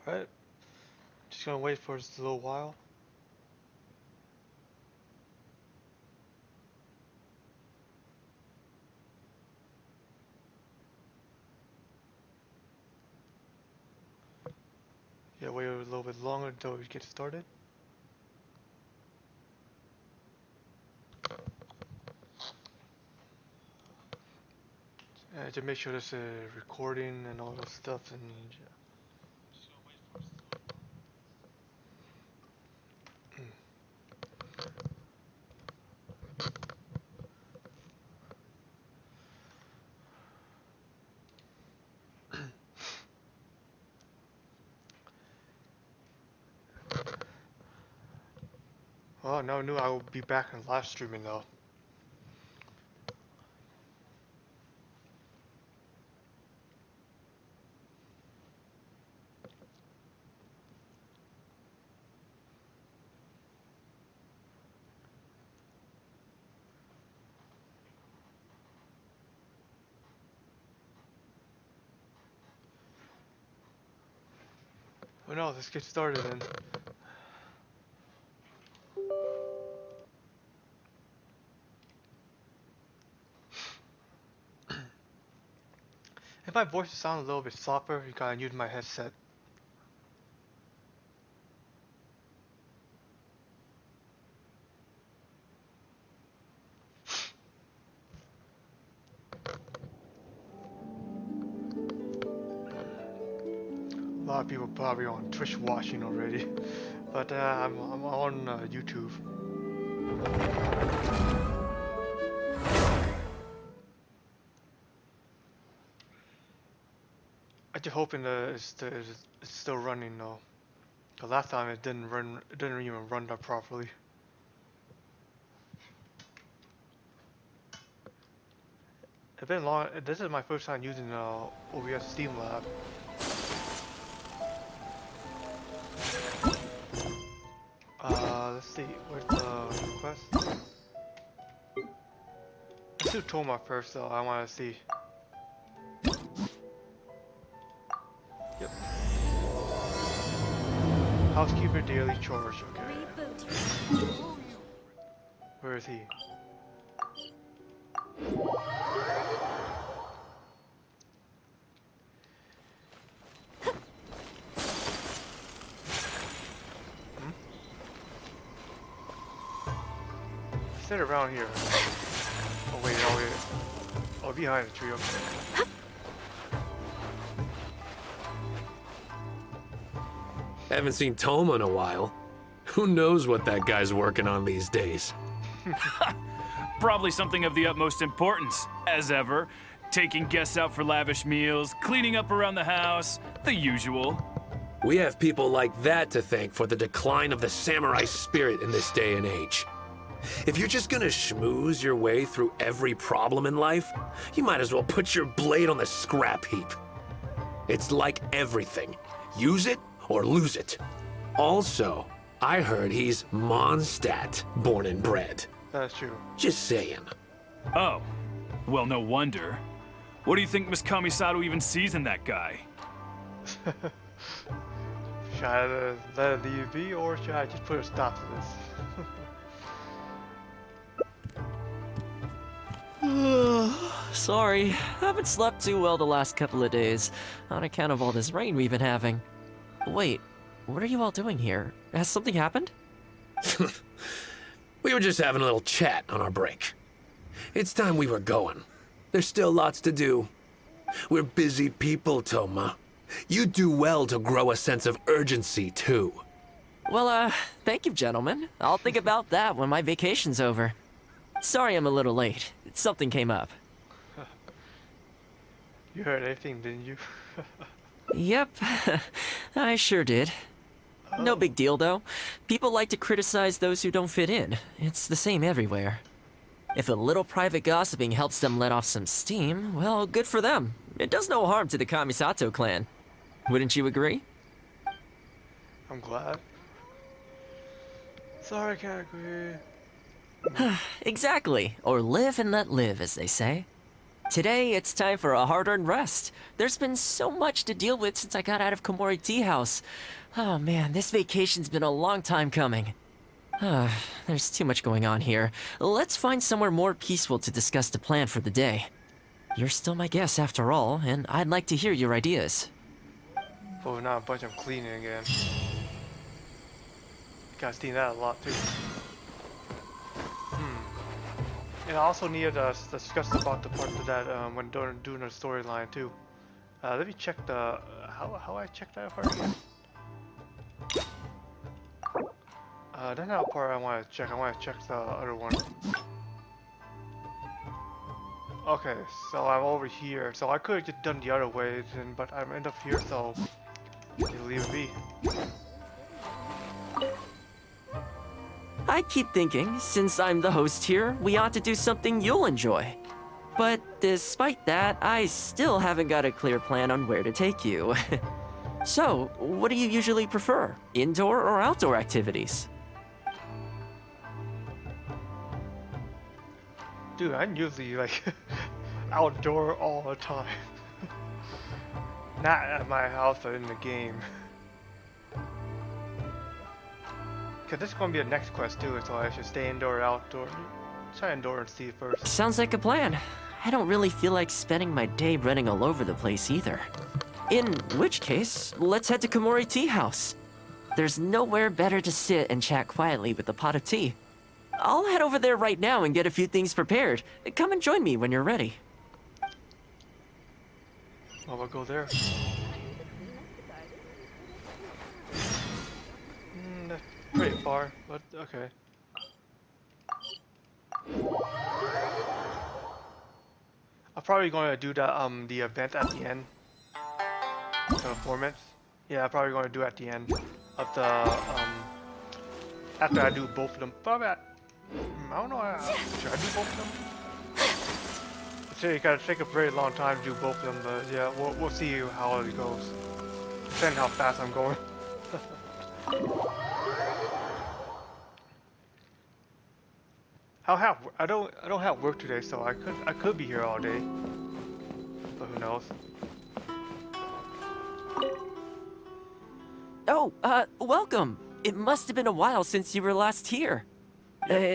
Alright, just gonna wait for just a little while. Yeah, wait a little bit longer until we get started. To make sure there's a recording and all that stuff, and yeah. Oh, no, I knew I would be back in live streaming though. Oh no, let's get started then. If my voice sounds a little bit softer, you gotta use my headset. A lot of people probably on Twitch watching already, but I'm on YouTube. I just hoping it's still running though. Cause last time it didn't run, it didn't even run that properly. It's been long. This is my first time using OBS Steam Lab. Let's see, where's the request? Let's do Thoma first though, I wanna see. Yep. Housekeeper daily chores, okay. Where is he? Sit around here. Oh wait, oh wait. Oh, behind the tree, okay. Haven't seen Thoma in a while. Who knows what that guy's working on these days? Probably something of the utmost importance, as ever. Taking guests out for lavish meals, cleaning up around the house, the usual. We have people like that to thank for the decline of the samurai spirit in this day and age. If you're just gonna schmooze your way through every problem in life, you might as well put your blade on the scrap heap. It's like everything. Use it or lose it. Also, I heard he's Mondstadt, born and bred. That's true. Just saying. Oh, well, no wonder. What do you think Miss Kamisato even sees in that guy? Should I let it leave be, or should I just put a stop to this? Sorry, haven't slept too well the last couple of days, on account of all this rain we've been having. Wait, what are you all doing here? Has something happened? We were just having a little chat on our break. It's time we were going. There's still lots to do. We're busy people, Thoma. You do well to grow a sense of urgency, too. Well, thank you, gentlemen. I'll think about that when my vacation's over. Sorry I'm a little late. Something came up. You heard everything, didn't you? Yep, I sure did. No big deal, though. People like to criticize those who don't fit in. It's the same everywhere. If a little private gossiping helps them let off some steam, well, good for them. It does no harm to the Kamisato clan. Wouldn't you agree? I'm glad. Sorry, I can't agree. Exactly. Or live and let live, as they say. Today, it's time for a hard-earned rest. There's been so much to deal with since I got out of Komori Tea House. Oh man, this vacation's been a long time coming. There's too much going on here. Let's find somewhere more peaceful to discuss the plan for the day. You're still my guest after all, and I'd like to hear your ideas. Oh, now a bunch of cleaning again. Gotta clean that a lot too. And I also needed to discuss about the part of that when doing the storyline too. Let me check the how I check that part again. That's not a part I want to check. I want to check the other one. Okay, so I'm over here. So I could have just done the other way, but I'm end up here, so you leave it be. I keep thinking, since I'm the host here, we ought to do something you'll enjoy. But despite that, I still haven't got a clear plan on where to take you. So, what do you usually prefer? Indoor or outdoor activities? Dude, I'm usually like outdoor all the time. Not at my house, but in the game. Cause this is gonna be a next quest too, so I should stay indoor or outdoor. Try indoor and see first. Sounds like a plan. I don't really feel like spending my day running all over the place either. In which case, let's head to Komori Tea House. There's nowhere better to sit and chat quietly with a pot of tea. I'll head over there right now and get a few things prepared. Come and join me when you're ready. Well, we'll go there. That's pretty far, but okay. I'm probably going to do the event at the end. The performance. Yeah, I'm probably going to do it at the end of the after I do both of them. Probably I don't know. Should I do both of them? So you gotta take a very long time to do both of them, but yeah, we'll see how it goes. Depending how fast I'm going. I don't have work today, so I could be here all day. But who knows? Oh, welcome. It must have been a while since you were last here.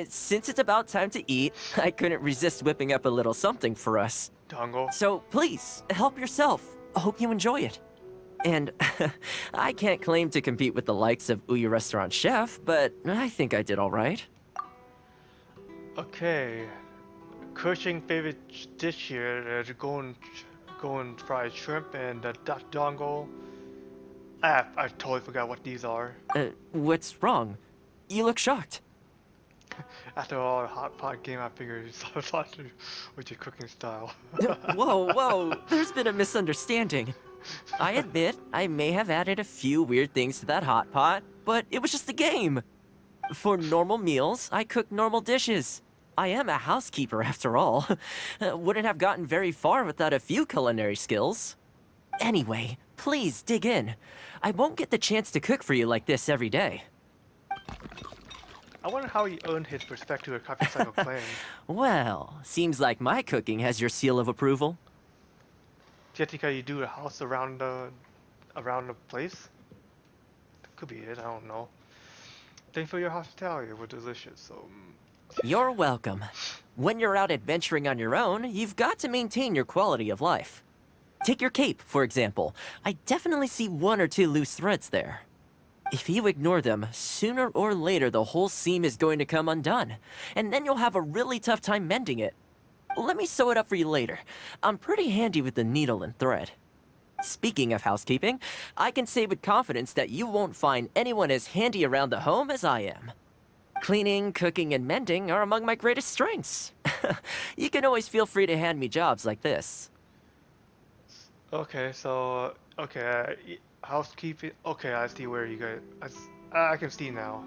Since it's about time to eat, I couldn't resist whipping up a little something for us. Dongo. So please, help yourself. I hope you enjoy it. And I can't claim to compete with the likes of Ouya Restaurant Chef, but I think I did all right. Okay. Cushing favorite dish here is golden fried shrimp and the duck dongo. I totally forgot what these are. What's wrong? You look shocked. After all the hot pot game, I figured you saw something with your cooking style. Whoa, there's been a misunderstanding. I admit, I may have added a few weird things to that hot pot, but it was just a game. For normal meals, I cook normal dishes. I am a housekeeper after all. Wouldn't have gotten very far without a few culinary skills. Anyway, please dig in. I won't get the chance to cook for you like this every day. I wonder how he earned his respect to a copy cycle clan. Well, seems like my cooking has your seal of approval. Jessica, you do a house around the place? Could be it, I don't know. Thanks for your hospitality, it was delicious, so... You're welcome. When you're out adventuring on your own, you've got to maintain your quality of life. Take your cape, for example. I definitely see one or two loose threads there. If you ignore them, sooner or later the whole seam is going to come undone, and then you'll have a really tough time mending it. Let me sew it up for you later. I'm pretty handy with the needle and thread. Speaking of housekeeping, I can say with confidence that you won't find anyone as handy around the home as I am. Cleaning, cooking, and mending are among my greatest strengths. You can always feel free to hand me jobs like this. Okay, so... okay, housekeeping... Okay, I see where you guys... I can see now.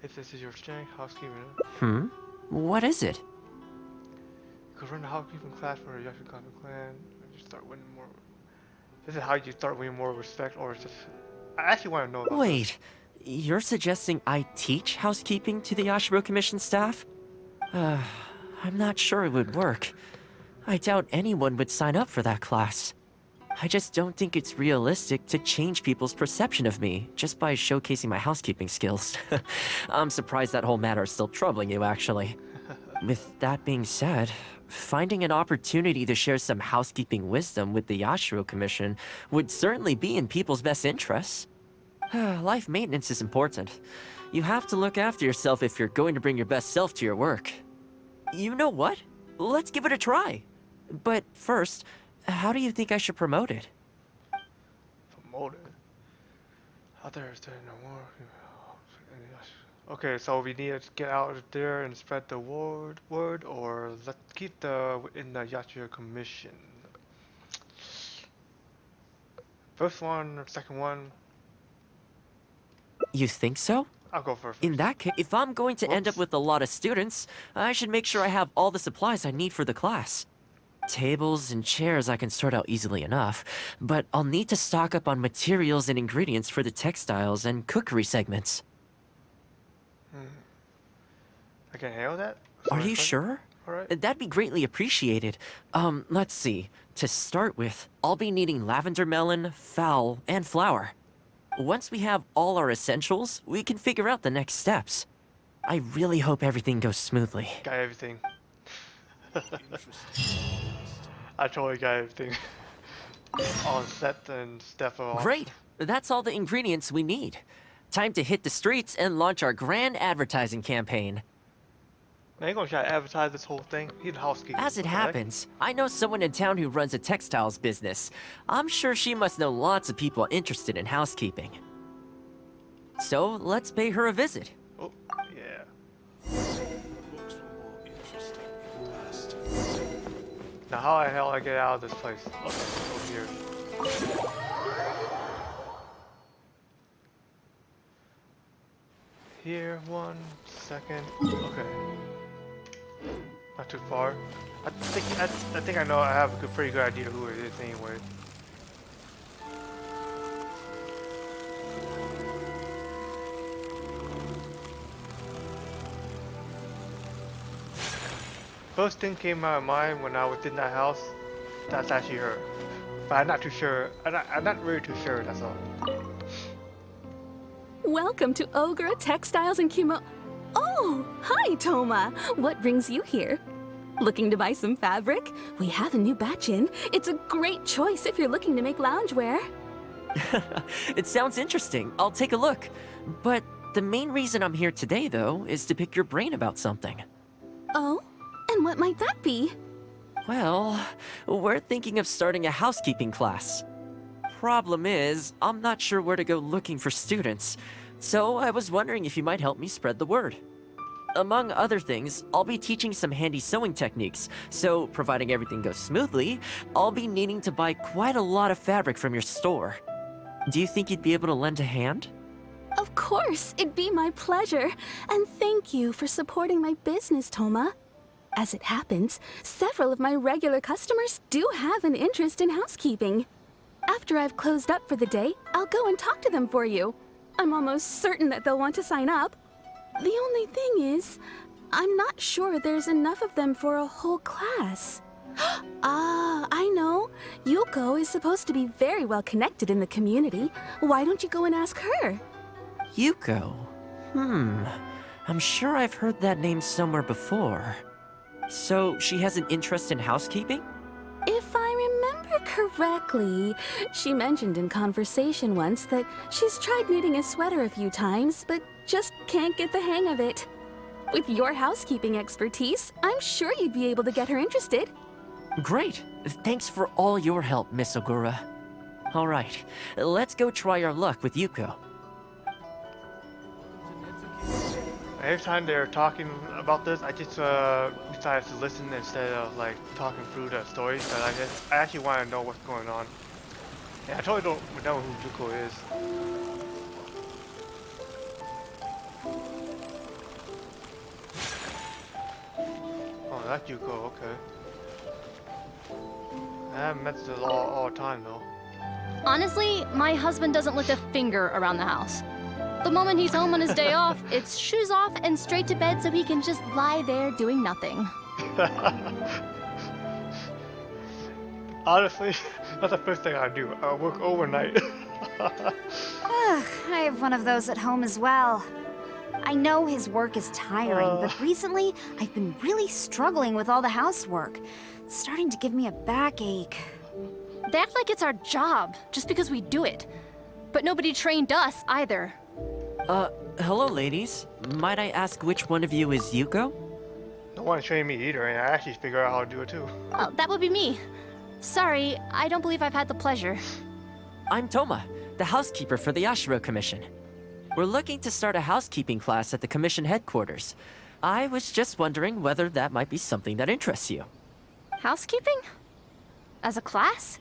If this is your strength, housekeeping... What is it? You could run a housekeeping class for a Yakuza clan. And you start winning more... This is how you start winning more respect, or it's just... I actually want to know about Wait, you're suggesting I teach housekeeping to the Yashiro Commission staff? I'm not sure it would work. I doubt anyone would sign up for that class. I just don't think it's realistic to change people's perception of me just by showcasing my housekeeping skills. I'm surprised that whole matter is still troubling you, actually. With that being said, finding an opportunity to share some housekeeping wisdom with the Yashiro Commission would certainly be in people's best interests. Life maintenance is important. You have to look after yourself if you're going to bring your best self to your work. You know what? Let's give it a try. But first, how do you think I should promote it? Promote it? Out there is there no more. Okay, so we need to get out there and spread the word, or let's keep in the Yashiro Commission. First one, second one. You think so? I'll go first. In that case, if I'm going to end up with a lot of students, I should make sure I have all the supplies I need for the class. Tables and chairs I can sort out easily enough, but I'll need to stock up on materials and ingredients for the textiles and cookery segments. I can handle that? Are you sure? Alright. That'd be greatly appreciated. Let's see. To start with, I'll be needing lavender melon, fowl, and flour. Once we have all our essentials, we can figure out the next steps. I really hope everything goes smoothly. Got everything. I totally got everything. On set and stuff. Great! That's all the ingredients we need. Time to hit the streets and launch our grand advertising campaign. Man, you gonna try to advertise this whole thing? He's housekeeping. As it happens, I know someone in town who runs a textiles business. I'm sure she must know lots of people interested in housekeeping. So, let's pay her a visit. Oh, yeah. Now how the hell I get out of this place? Okay, over here. Here, 1 second. Okay. Not too far. I think I know. I have a pretty good idea who it is anyway. First thing came out of mind when I was in that house. That's actually her, but I'm not too sure. I'm not really too sure. That's all. Welcome to Ogre Textiles and Kimo. Oh, hi, Thoma. What brings you here? Looking to buy some fabric? We have a new batch in. It's a great choice if you're looking to make loungewear. It sounds interesting. I'll take a look. But the main reason I'm here today, though, is to pick your brain about something. Oh? And what might that be? Well, we're thinking of starting a housekeeping class. Problem is, I'm not sure where to go looking for students, so I was wondering if you might help me spread the word. Among other things, I'll be teaching some handy sewing techniques, so providing everything goes smoothly, I'll be needing to buy quite a lot of fabric from your store. Do you think you'd be able to lend a hand? Of course, it'd be my pleasure. And thank you for supporting my business, Thoma. As it happens, several of my regular customers do have an interest in housekeeping. After I've closed up for the day, I'll go and talk to them for you. I'm almost certain that they'll want to sign up. The only thing is, I'm not sure there's enough of them for a whole class. Ah, I know. Yuko is supposed to be very well connected in the community. Why don't you go and ask her? Yuko? I'm sure I've heard that name somewhere before. So, she has an interest in housekeeping? If I remember correctly, she mentioned in conversation once that she's tried knitting a sweater a few times, but just can't get the hang of it. With your housekeeping expertise, I'm sure you'd be able to get her interested. Great! Thanks for all your help, Miss Ogura. Alright, let's go try our luck with Yuko. Every time they're talking about this, I just decided to listen instead of like talking through the story. But I actually want to know what's going on. Yeah, I totally don't know who Yuko is. Oh, that's Yuko. Okay. I haven't met this all the time though. Honestly, my husband doesn't lift a finger around the house. The moment he's home on his day off, it's shoes off and straight to bed so he can just lie there doing nothing. Honestly, that's the first thing I do. I work overnight. Ugh, I have one of those at home as well. I know his work is tiring, but recently I've been really struggling with all the housework. It's starting to give me a backache. They act like it's our job, just because we do it. But nobody trained us, either. Hello, ladies. Might I ask which one of you is Yuko? No one trained me either, and I actually figured out how to do it too. Oh, that would be me. Sorry, I don't believe I've had the pleasure. I'm Thoma, the housekeeper for the Yashiro Commission. We're looking to start a housekeeping class at the Commission headquarters. I was just wondering whether that might be something that interests you. Housekeeping? As a class?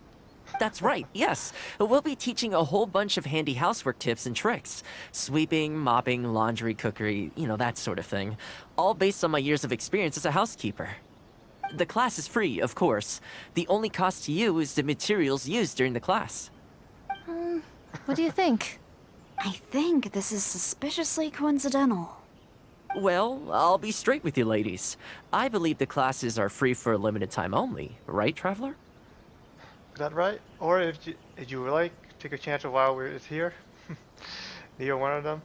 That's right, yes. We'll be teaching a whole bunch of handy housework tips and tricks. Sweeping, mopping, laundry, cookery, that sort of thing. All based on my years of experience as a housekeeper. The class is free, of course. The only cost to you is the materials used during the class. What do you think? I think this is suspiciously coincidental. Well, I'll be straight with you ladies. I believe the classes are free for a limited time only, right, Traveler? Is that right? Or if you would like, take a chance while it's here. Neither one of them.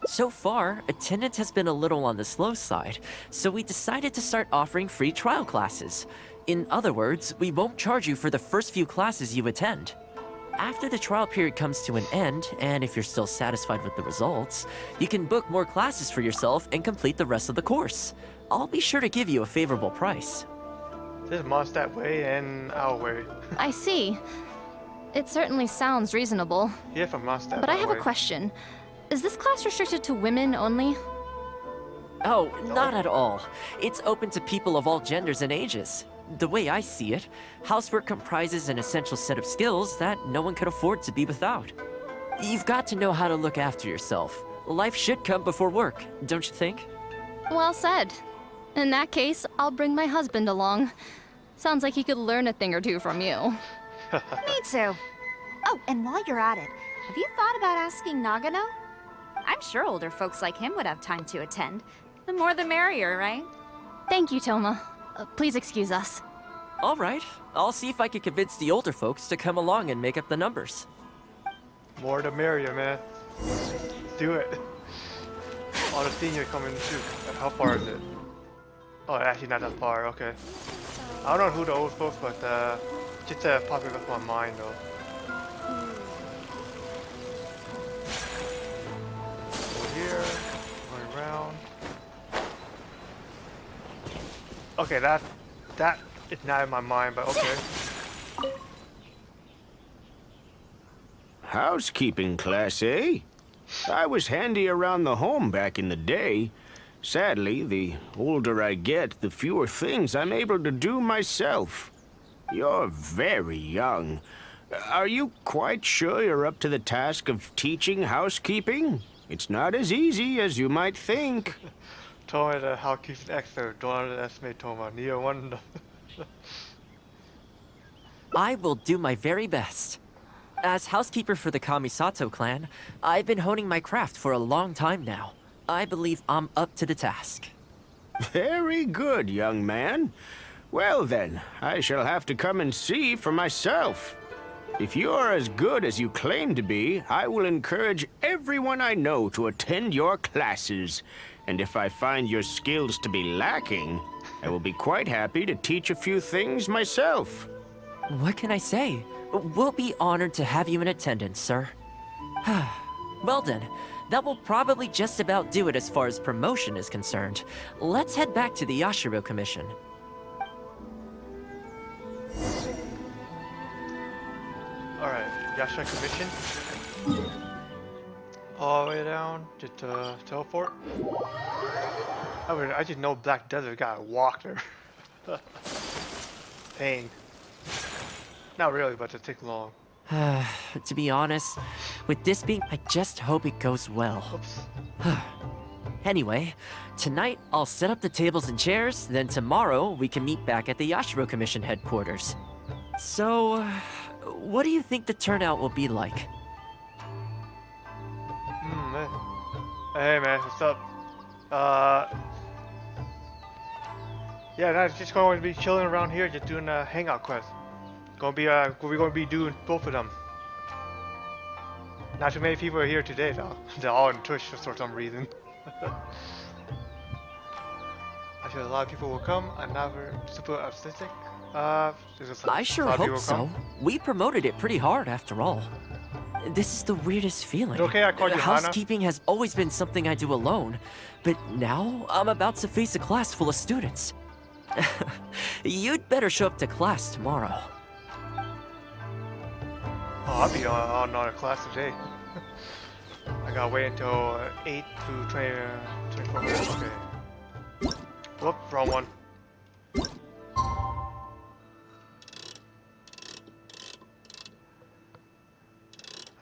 So far, attendance has been a little on the slow side, so we decided to start offering free trial classes. In other words, we won't charge you for the first few classes you attend. After the trial period comes to an end, and if you're still satisfied with the results, you can book more classes for yourself and complete the rest of the course. I'll be sure to give you a favorable price. This month's that way and our way. I see. It certainly sounds reasonable. Yeah, from months that But I have way. a question. Is this class restricted to women only? Oh, not at all. It's open to people of all genders and ages. The way I see it, housework comprises an essential set of skills that no one could afford to be without. You've got to know how to look after yourself. Life should come before work, don't you think? Well said. In that case, I'll bring my husband along. Sounds like he could learn a thing or two from you. Me too. Oh, and while you're at it, have you thought about asking Nagano? I'm sure older folks like him would have time to attend. The more the merrier, right? Thank you, Thoma. Please excuse us. All right, I'll see if I can convince the older folks to come along and make up the numbers. More the merrier, man. Do it. Oh, the senior coming too. How far is it? Oh, actually not that far. Okay. I don't know who the old folks, but just popping up my mind though. Over here, going around. Okay, that is not in my mind, but okay. Housekeeping class, eh? I was handy around the home back in the day. Sadly, the older I get, the fewer things I'm able to do myself. You're very young. Are you quite sure you're up to the task of teaching housekeeping? It's not as easy as you might think. Thoma the housekeeping expert. Don't underestimate Thoma. Neither one of them. I will do my very best. As housekeeper for the Kamisato clan, I've been honing my craft for a long time now. I believe I'm up to the task. Very good, young man. Well then, I shall have to come and see for myself. If you're as good as you claim to be, I will encourage everyone I know to attend your classes. And if I find your skills to be lacking, I will be quite happy to teach a few things myself. What can I say? We'll be honored to have you in attendance, sir. Well then, that will probably just about do it as far as promotion is concerned. Let's head back to the Yashiro Commission. Alright, Yashiro Commission. All the way down to teleport. I just know Black Desert gotta walk there. Pain. Not really, but it takes long. To be honest, with this being, I just hope it goes well. Oops. Anyway, tonight I'll set up the tables and chairs, then tomorrow we can meet back at the Yashiro Commission headquarters. So, what do you think the turnout will be like? Man. Hey man, what's up? Yeah, that's just going to be chilling around here, just doing a hangout quest. We're gonna be doing both of them. Not too many people are here today though. They're all on Twitch for some reason. I feel a lot of people will come. I'm never super optimistic. I sure hope so. We promoted it pretty hard after all. This is the weirdest feeling. Okay, I called you Hana. Housekeeping has always been something I do alone, but now I'm about to face a class full of students. You'd better show up to class tomorrow. Oh, I'll be on another class today. I gotta wait until 8 to 24 minutes. Okay. Whoop, wrong one.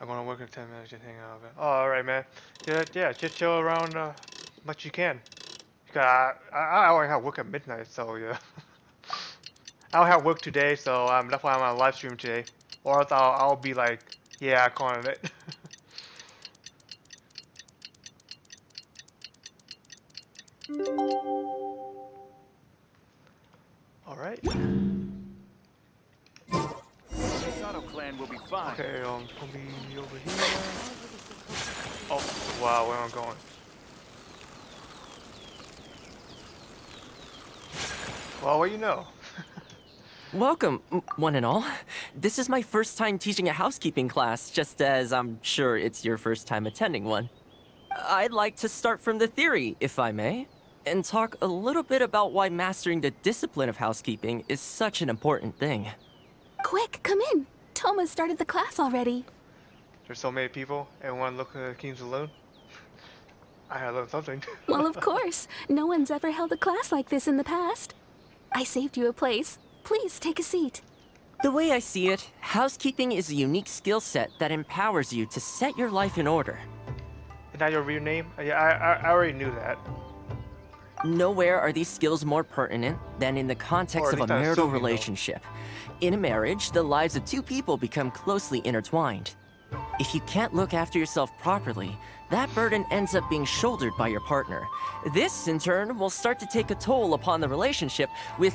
I'm gonna work in 10 minutes, just hang out. Oh, alright, man. Yeah, just chill around much you can. I only have work at midnight, so yeah. I don't have work today, so that's why I'm on live stream today. Or else I'll be like, yeah, calling it. Alright. Sato clan will be fine. Okay, gonna be over here. Oh, wow, where am I going? Well, what do you know? Welcome, one and all. This is my first time teaching a housekeeping class, just as I'm sure it's your first time attending one. I'd like to start from the theory, if I may, and talk a little bit about why mastering the discipline of housekeeping is such an important thing. Quick, come in. Thoma started the class already. There's so many people, everyone look at the King's Alone. I had to learn something. Well, of course. No one's ever held a class like this in the past. I saved you a place. Please take a seat. The way I see it, housekeeping is a unique skill set that empowers you to set your life in order. Is that your real name? Yeah, I already knew that. Nowhere are these skills more pertinent than in the context of a marital relationship. In a marriage, the lives of two people become closely intertwined. If you can't look after yourself properly, that burden ends up being shouldered by your partner. This, in turn, will start to take a toll upon the relationship with...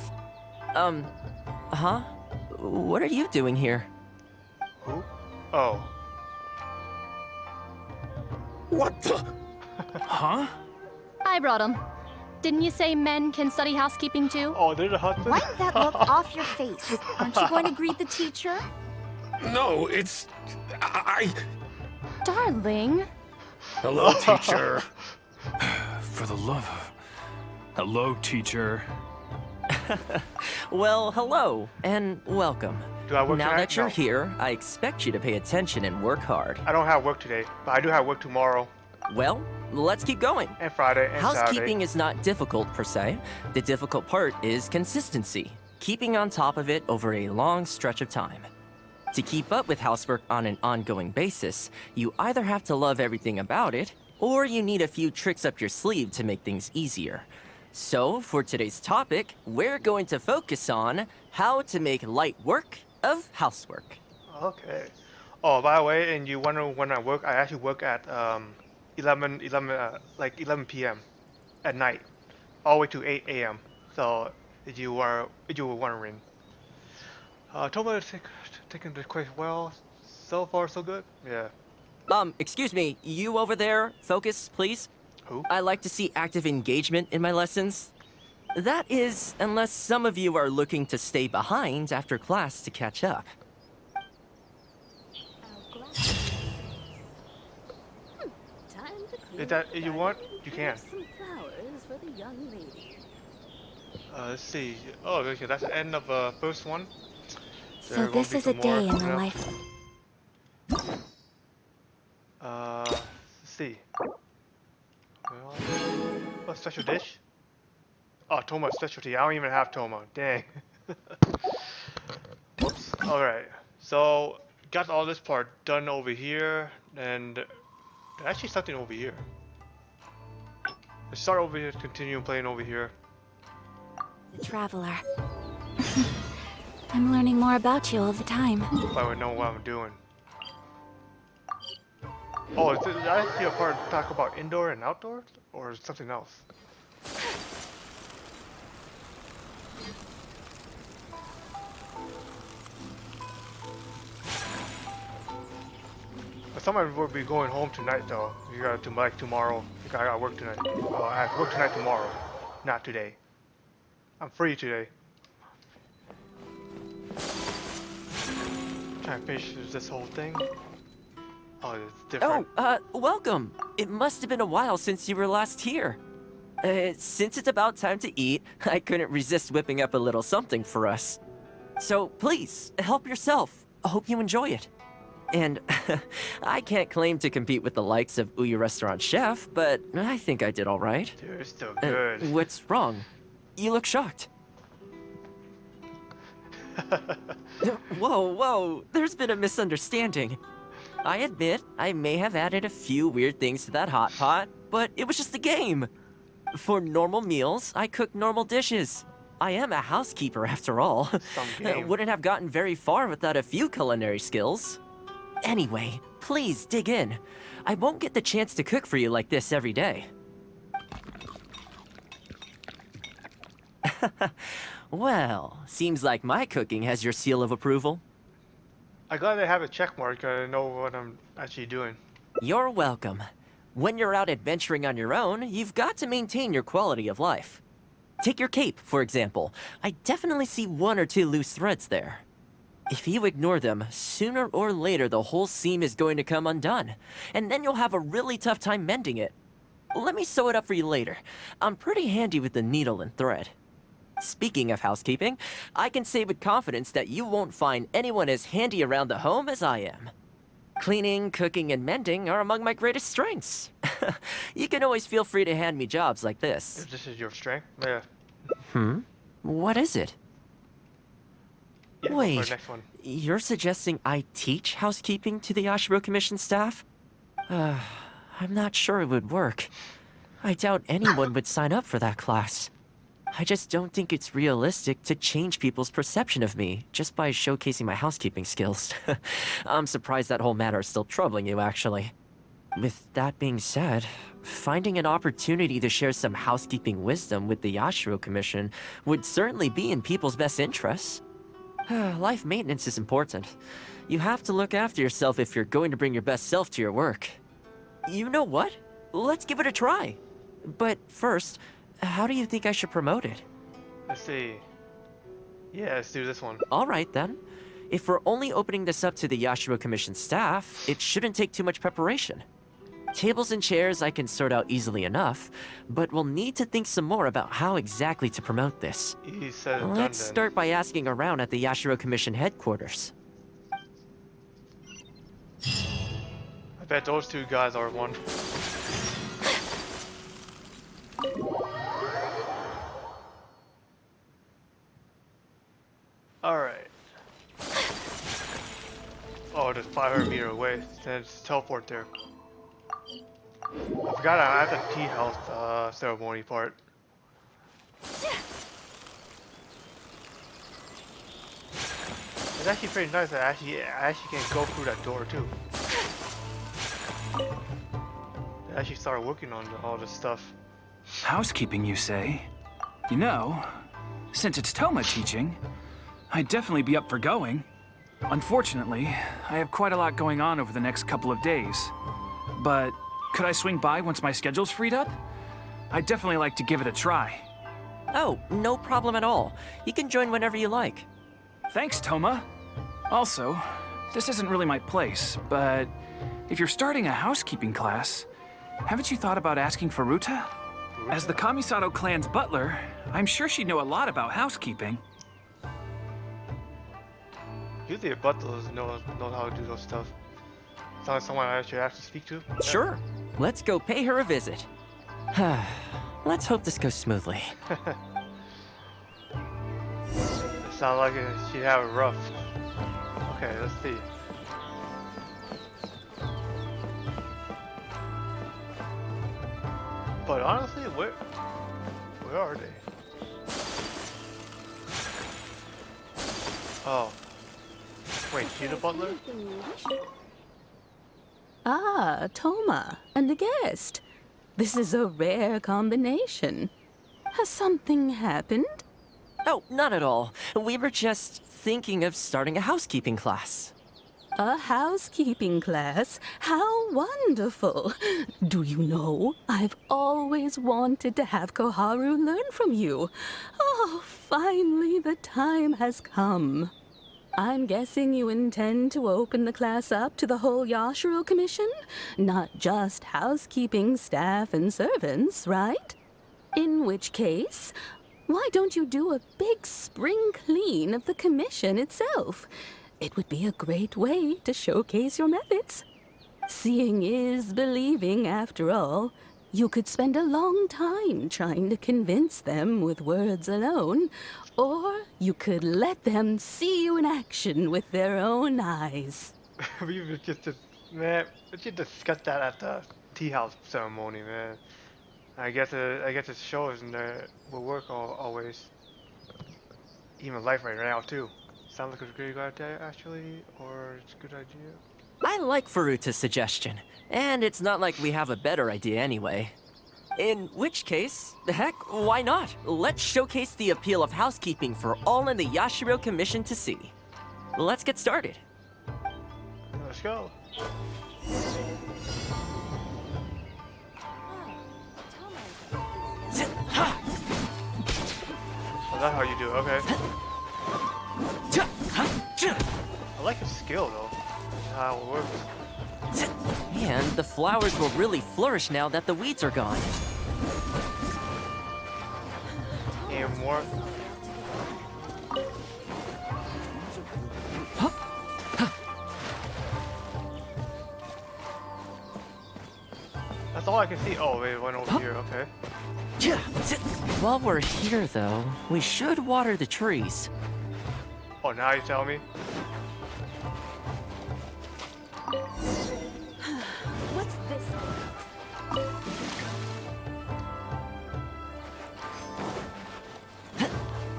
What are you doing here? Who? Oh. What the? Huh? I brought him. Didn't you say men can study housekeeping too? Oh, there's a husband? Wipe that look off your face. Aren't you going to greet the teacher? No, it's... Darling. Hello, teacher. For the love of... Hello, teacher. Well, hello, and welcome. Do I work now tonight? that you're No. here, I expect you to pay attention and work hard. I don't have work today, but I do have work tomorrow. Well, let's keep going. And Friday and Housekeeping Saturday. is not difficult per se. The difficult part is consistency, keeping on top of it over a long stretch of time. To keep up with housework on an ongoing basis, you either have to love everything about it, or you need a few tricks up your sleeve to make things easier. So, for today's topic, we're going to focus on how to make light work of housework. Okay. Oh, by the way, and you wonder when I work, I actually work at 11 p.m. at night, all the way to 8 a.m. So, if you were wondering. Thoma is taking this quite well. So far, so good. Yeah. Excuse me, you over there, focus, please. Who? I like to see active engagement in my lessons. That is, unless some of you are looking to stay behind after class to catch up. If you want, you can. Some flowers for the young lady. Let's see. Oh, okay, that's the end of the first one. So this is a day in the life. Let's see. Well, a special dish? Oh, Thoma specialty. I don't even have Thoma. Dang. Whoops. Alright. So, got all this part done over here, and there's actually something over here. Let's start over here, continue playing over here. The traveler. I'm learning more about you all the time. If I would know what I'm doing. Oh, is that actually a part to talk about indoor and outdoor? Or something else? Someone will be going home tonight though. You got to like tomorrow. I got work tonight. I have work tonight tomorrow, not today. I'm free today. Trying to finish this whole thing. Oh, it's different. Oh, welcome. It must have been a while since you were last here. Since it's about time to eat, I couldn't resist whipping up a little something for us. So please, help yourself. I hope you enjoy it. And I can't claim to compete with the likes of Ouya Restaurant Chef, but I think I did all right. Dude, it's still good. What's wrong? You look shocked. Whoa, there's been a misunderstanding. I admit, I may have added a few weird things to that hot pot, but it was just a game. For normal meals, I cook normal dishes. I am a housekeeper after all. Wouldn't have gotten very far without a few culinary skills. Anyway, please dig in. I won't get the chance to cook for you like this every day. Well, seems like my cooking has your seal of approval. I'm glad I have a check mark. I know what I'm actually doing. You're welcome. When you're out adventuring on your own, you've got to maintain your quality of life. Take your cape, for example. I definitely see 1 or 2 loose threads there. If you ignore them, sooner or later the whole seam is going to come undone, and then you'll have a really tough time mending it. Let me sew it up for you later. I'm pretty handy with the needle and thread. Speaking of housekeeping, I can say with confidence that you won't find anyone as handy around the home as I am. Cleaning, cooking, and mending are among my greatest strengths. You can always feel free to hand me jobs like this. If this is your strength, yeah. What is it? Yeah, Wait, next one. You're suggesting I teach housekeeping to the Yashiro Commission staff? I'm not sure it would work. I doubt anyone would sign up for that class. I just don't think it's realistic to change people's perception of me just by showcasing my housekeeping skills. I'm surprised that whole matter is still troubling you, actually. With that being said, finding an opportunity to share some housekeeping wisdom with the Yashiro Commission would certainly be in people's best interests. Life maintenance is important. You have to look after yourself if you're going to bring your best self to your work. You know what? Let's give it a try. But first, how do you think I should promote it? Let's see. Yeah, let's do this one. All right, then. If we're only opening this up to the Yashiro Commission staff, it shouldn't take too much preparation. Tables and chairs I can sort out easily enough, but we'll need to think some more about how exactly to promote this. He said Let's start by asking around at the Yashiro Commission headquarters. I bet those 2 guys are one. Alright. Oh, just 500 meters away. Then just teleport there. I forgot I have the tea house ceremony part. It's actually pretty nice that I actually can go through that door too. I actually started working on all this stuff. Housekeeping, you say? You know, since it's Thoma teaching, I'd definitely be up for going. Unfortunately, I have quite a lot going on over the next couple of days. But could I swing by once my schedule's freed up? I'd definitely like to give it a try. Oh, no problem at all. You can join whenever you like. Thanks, Thoma. Also, this isn't really my place, but if you're starting a housekeeping class, haven't you thought about asking for Ruta? As the Kamisato clan's butler, I'm sure she'd know a lot about housekeeping. Usually a butler knows how to do those stuff. Sounds like someone I should have to speak to. Sure. Let's go pay her a visit. Let's hope this goes smoothly. It sounds like she'd have it rough. Okay, let's see. But honestly, where are they? Oh. Wait, she's the butler? Ah, Thoma, and a guest. This is a rare combination. Has something happened? Oh, not at all. We were just thinking of starting a housekeeping class. A housekeeping class? How wonderful! Do you know, I've always wanted to have Koharu learn from you. Oh, finally the time has come. I'm guessing you intend to open the class up to the whole Yashiro Commission? Not just housekeeping staff and servants, right? In which case, why don't you do a big spring clean of the commission itself? It would be a great way to showcase your methods. Seeing is believing, after all. You could spend a long time trying to convince them with words alone, or you could let them see you in action with their own eyes. We would just, man, we should discuss that at the tea house ceremony, man. I guess it shows in the will work always. Even life right now too. Sounds like a good idea actually, or it's a good idea. I like Furuta's suggestion, and it's not like we have a better idea anyway. In which case, heck, why not? Let's showcase the appeal of housekeeping for all in the Yashiro Commission to see. Let's get started. Let's go. Oh, that's how you do it, okay. I like his skill though. How it works. Man, the flowers will really flourish now that the weeds are gone. And more. That's all I can see. Oh, wait, it went over here, okay. While we're here, though, we should water the trees. Oh, now you tell me? What's this?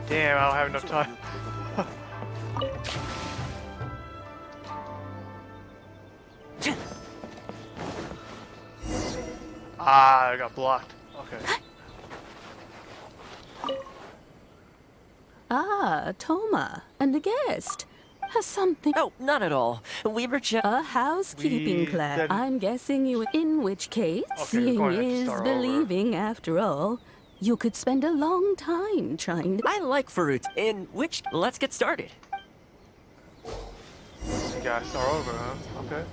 Damn, I don't have enough time. Ah, I got blocked. Okay. Ah, Thoma, and a guest. Has something... Oh, not at all. We were just... A housekeeping class. didn't- I'm guessing you... In which case, Okay, we're seeing going to is start over. believing, after all. You could spend a long time trying to... I like Furuta. In which... Let's get started. You gotta start over, huh? Okay.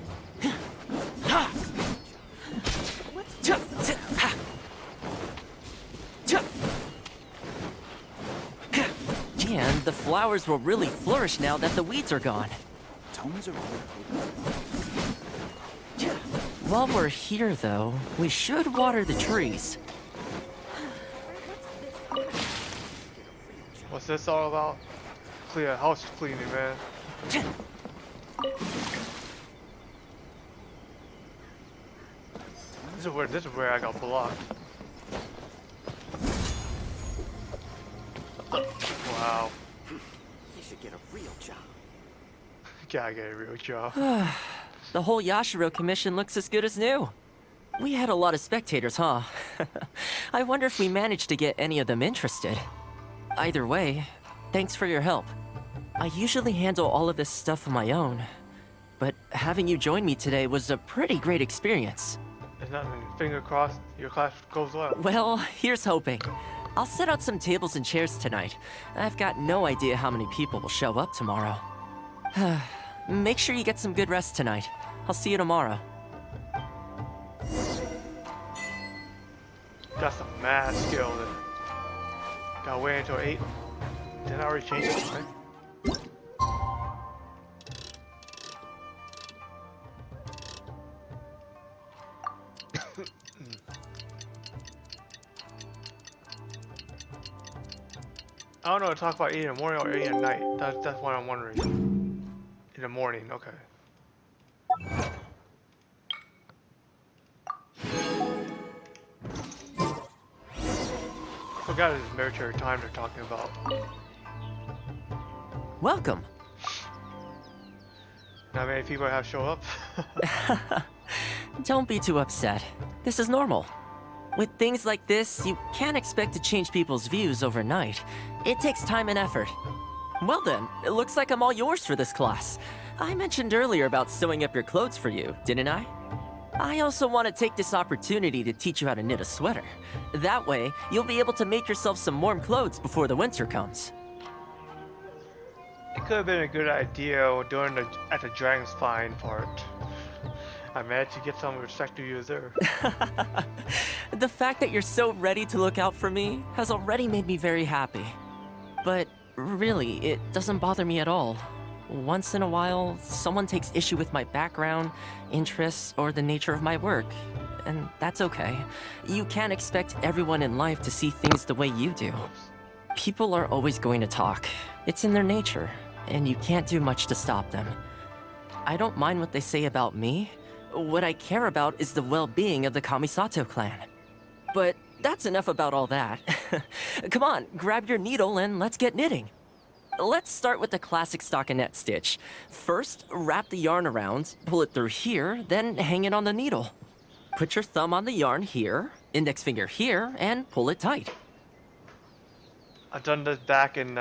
And the flowers will really flourish now that the weeds are gone. While we're here, though, we should water the trees. What's this all about? Clear house cleaning, man. This is where I got blocked. Wow. You should get a real job. Gotta get a real job. The whole Yashiro Commission looks as good as new. We had a lot of spectators, huh? I wonder if we managed to get any of them interested. Either way, thanks for your help. I usually handle all of this stuff on my own, but having you join me today was a pretty great experience. There's nothing. Finger crossed. Your class goes well. Well, here's hoping. I'll set out some tables and chairs tonight. I've got no idea how many people will show up tomorrow. Make sure you get some good rest tonight. I'll see you tomorrow. Got some mad skill there. Gotta wait until 8. Didn't I already change it, right? I don't know, talk about 8 in the morning or 8 at night. That's what I'm wondering. In the morning, okay. Forgot this military time they're talking about. Welcome. Not many people have show up. Don't be too upset. This is normal. With things like this, you can't expect to change people's views overnight. It takes time and effort. Well then, it looks like I'm all yours for this class. I mentioned earlier about sewing up your clothes for you, didn't I? I also want to take this opportunity to teach you how to knit a sweater. That way, you'll be able to make yourself some warm clothes before the winter comes. It could have been a good idea during at the Dragon's Spine part. I managed to get some respect to you there. The fact that you're so ready to look out for me has already made me very happy. But really, it doesn't bother me at all. Once in a while, someone takes issue with my background, interests, or the nature of my work. And that's okay. You can't expect everyone in life to see things the way you do. People are always going to talk. It's in their nature, and you can't do much to stop them. I don't mind what they say about me. What I care about is the well-being of the Kamisato clan. But that's enough about all that. Come on, grab your needle and let's get knitting. Let's start with the classic stockinette stitch. First, wrap the yarn around, pull it through here, then hang it on the needle. Put your thumb on the yarn here, index finger here, and pull it tight. I've done this back in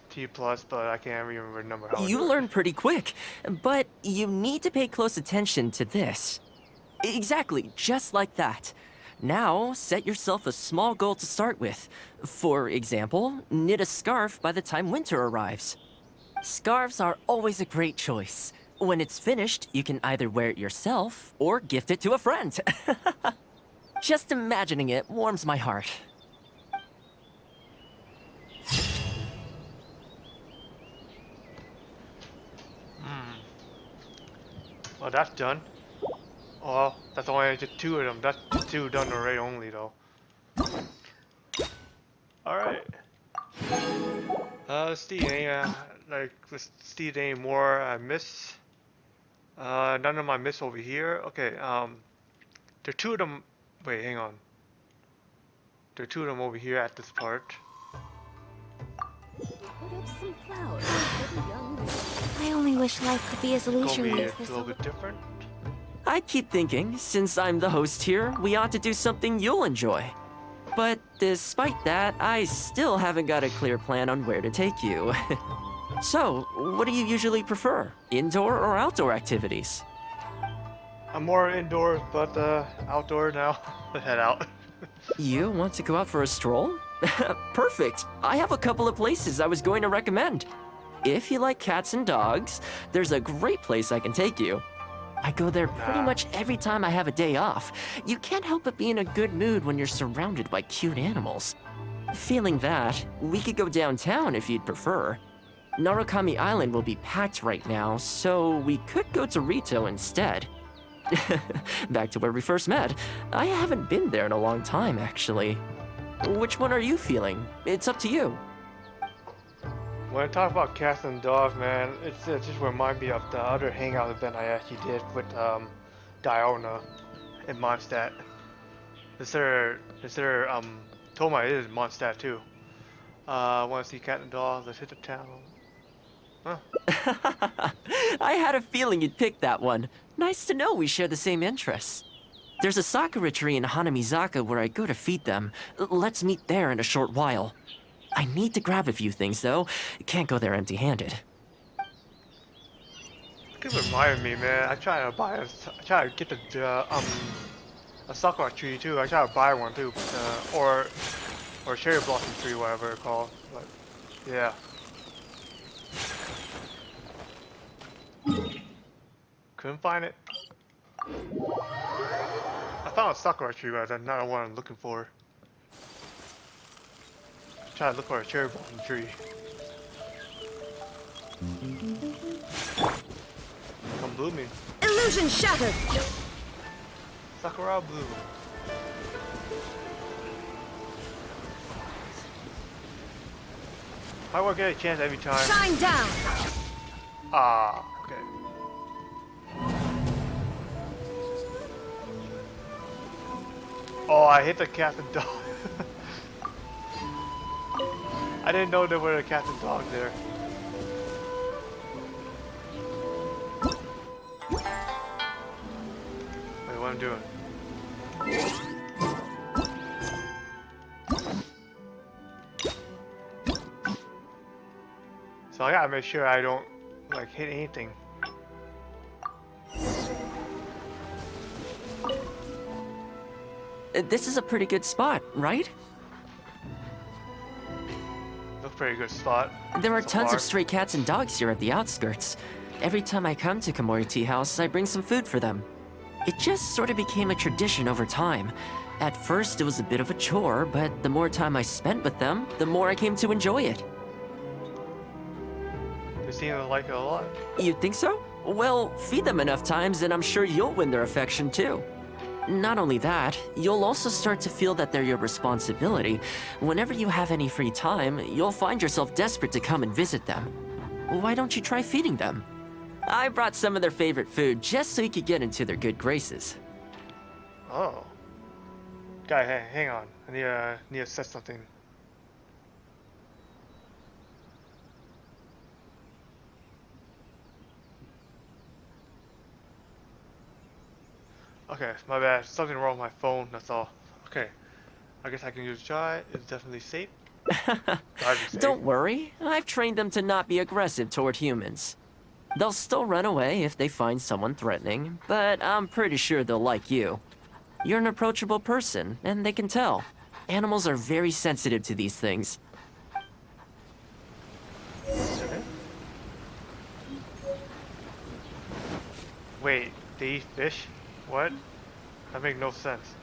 T+, but I can't even remember how. You learn pretty quick, but you need to pay close attention to this. Exactly, just like that. Now, set yourself a small goal to start with. For example, knit a scarf by the time winter arrives. Scarves are always a great choice. When it's finished, you can either wear it yourself or gift it to a friend. Just imagining it warms my heart. Well, that's done. Oh, that's only just 2 of them. That's 2 done already only though. Alright. Let's see, let's see if any more I miss. None of them I miss over here. Okay, there are 2 of them. Wait, hang on. There are 2 of them over here at this part. Put up some flowers for the young lady. I only wish life could be as It's leisurely gonna as be this. a little bit different. I keep thinking, since I'm the host here, we ought to do something you'll enjoy. But despite that, I still haven't got a clear plan on where to take you. So, what do you usually prefer? Indoor or outdoor activities? I'm more indoors, but outdoor now. Let's head out. You want to go out for a stroll? Perfect. I have a couple of places I was going to recommend. If you like cats and dogs, there's a great place I can take you. I go there pretty much every time I have a day off. You can't help but be in a good mood when you're surrounded by cute animals. Feeling that, we could go downtown if you'd prefer. Narukami Island will be packed right now, so we could go to Rito instead. Back to where we first met. I haven't been there in a long time, actually. Which one are you feeling? It's up to you. When I talk about cats and dogs, man, it just reminds me of the other hangout event I actually did with Diona in Mondstadt. Thoma is Mondstadt too. Want to see cat and dogs? Let's hit the town. Huh. I had a feeling you'd pick that one. Nice to know we share the same interests. There's a sakura tree in Hanamizaka where I go to feed them. Let's meet there in a short while. I need to grab a few things, though. Can't go there empty-handed. It reminded me, man. I try to get a sakura tree too. I try to buy one too, but, or cherry blossom tree, whatever it's called. But yeah. Couldn't find it. I found a sakura tree, but that's not the one I'm looking for. Try to look for a cherry blossom tree. Come blooming. Illusion shattered! Sakura blue. I will get a chance every time. Shine down! Ah, okay. Oh, I hit the cat and dog. I didn't know there were a cat and dog there. Wait, what I'm doing? So I gotta make sure I don't like hit anything. This is a pretty good spot, right? Looks pretty good spot. There are so tons far. of stray cats and dogs here at the outskirts. Every time I come to Komori Tea House, I bring some food for them. It just sort of became a tradition over time. At first, it was a bit of a chore, but the more time I spent with them, the more I came to enjoy it. They seem to like it a lot. You think so? Well, feed them enough times and I'm sure you'll win their affection too. Not only that, you'll also start to feel that they're your responsibility. Whenever you have any free time, you'll find yourself desperate to come and visit them. Why don't you try feeding them? I brought some of their favorite food just so you could get into their good graces. Oh. Guy, hey, hang on. I need to set something. Okay, my bad. Something wrong with my phone, that's all. Okay. I guess I can use try. It's definitely safe. Don't worry, I've trained them to not be aggressive toward humans. They'll still run away if they find someone threatening, but I'm pretty sure they'll like you. You're an approachable person, and they can tell. Animals are very sensitive to these things. Okay. Wait, they eat fish? What? That makes no sense.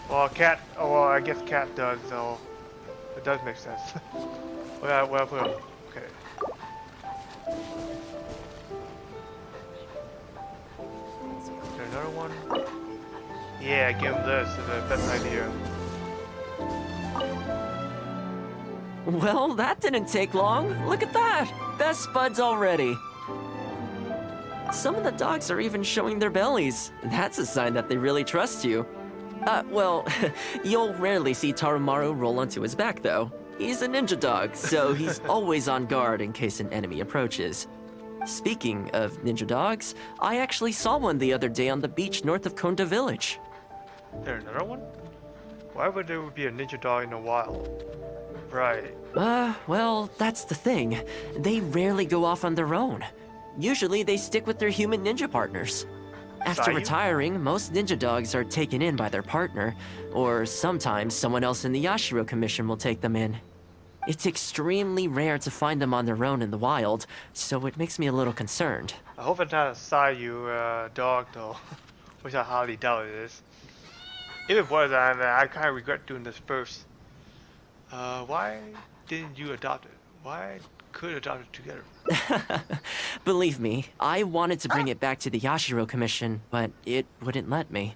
Well, cat. Oh, well, I guess cat does, so it does make sense. Well, I put him. Okay. Is there another one? Yeah, give him this. It's the best idea. Well, that didn't take long. Look at that! Best buds already. Some of the dogs are even showing their bellies. That's a sign that they really trust you. Well, you'll rarely see Tarumaru roll onto his back, though. He's a ninja dog, so he's always on guard in case an enemy approaches. Speaking of ninja dogs, I actually saw one the other day on the beach north of Konda Village. Is there another one? Why would there be a ninja dog in the wild? Right. Well, that's the thing. They rarely go off on their own. Usually they stick with their human ninja partners. After Sayu? retiring, most ninja dogs are taken in by their partner, or sometimes someone else in the Yashiro Commission will take them in. It's extremely rare to find them on their own in the wild, so it makes me a little concerned. I hope it's not a Sayu dog though, which I highly doubt it is. If it was, I kind of regret doing this first. Why didn't you adopt it? Why could adopt it together? Believe me, I wanted to bring it back to the Yashiro Commission, but it wouldn't let me.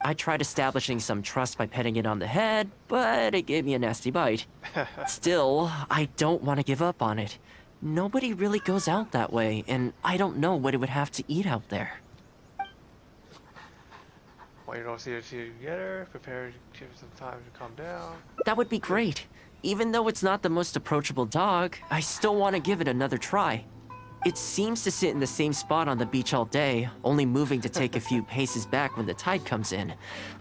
I tried establishing some trust by petting it on the head, but it gave me a nasty bite. Still, I don't want to give up on it. Nobody really goes out that way, and I don't know what it would have to eat out there. Why you don't see it together? Prepare to give it some time to calm down. That would be great. Even though it's not the most approachable dog, I still want to give it another try. It seems to sit in the same spot on the beach all day, only moving to take a few paces back when the tide comes in.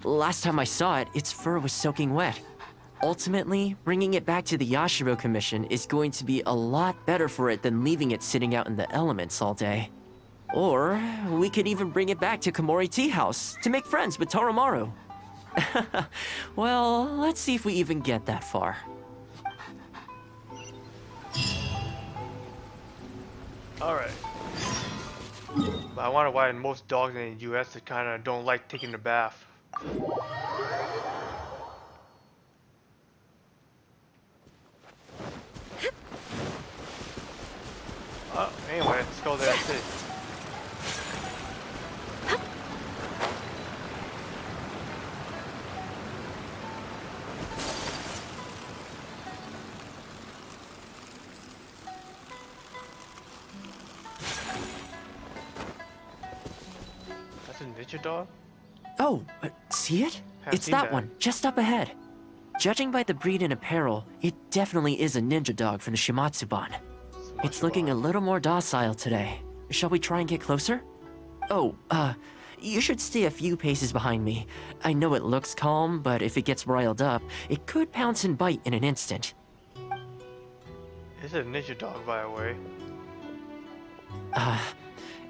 Last time I saw it, its fur was soaking wet. Ultimately, bringing it back to the Yashiro Commission is going to be a lot better for it than leaving it sitting out in the elements all day. Or, we could even bring it back to Komori Tea House to make friends with Tarumaru. Well, let's see if we even get that far. Alright. But I wonder why most dogs in the US kind of don't like taking a bath. Anyway, let's go there and see. That's a ninja dog? Oh, see it? Haven't It's seen that that. one, just up ahead. Judging by the breed and apparel, it definitely is a ninja dog from the Shimatsuban. It's looking a little more docile today. Shall we try and get closer? Oh, you should stay a few paces behind me. I know it looks calm, but if it gets riled up, it could pounce and bite in an instant. It's a ninja dog, by the way.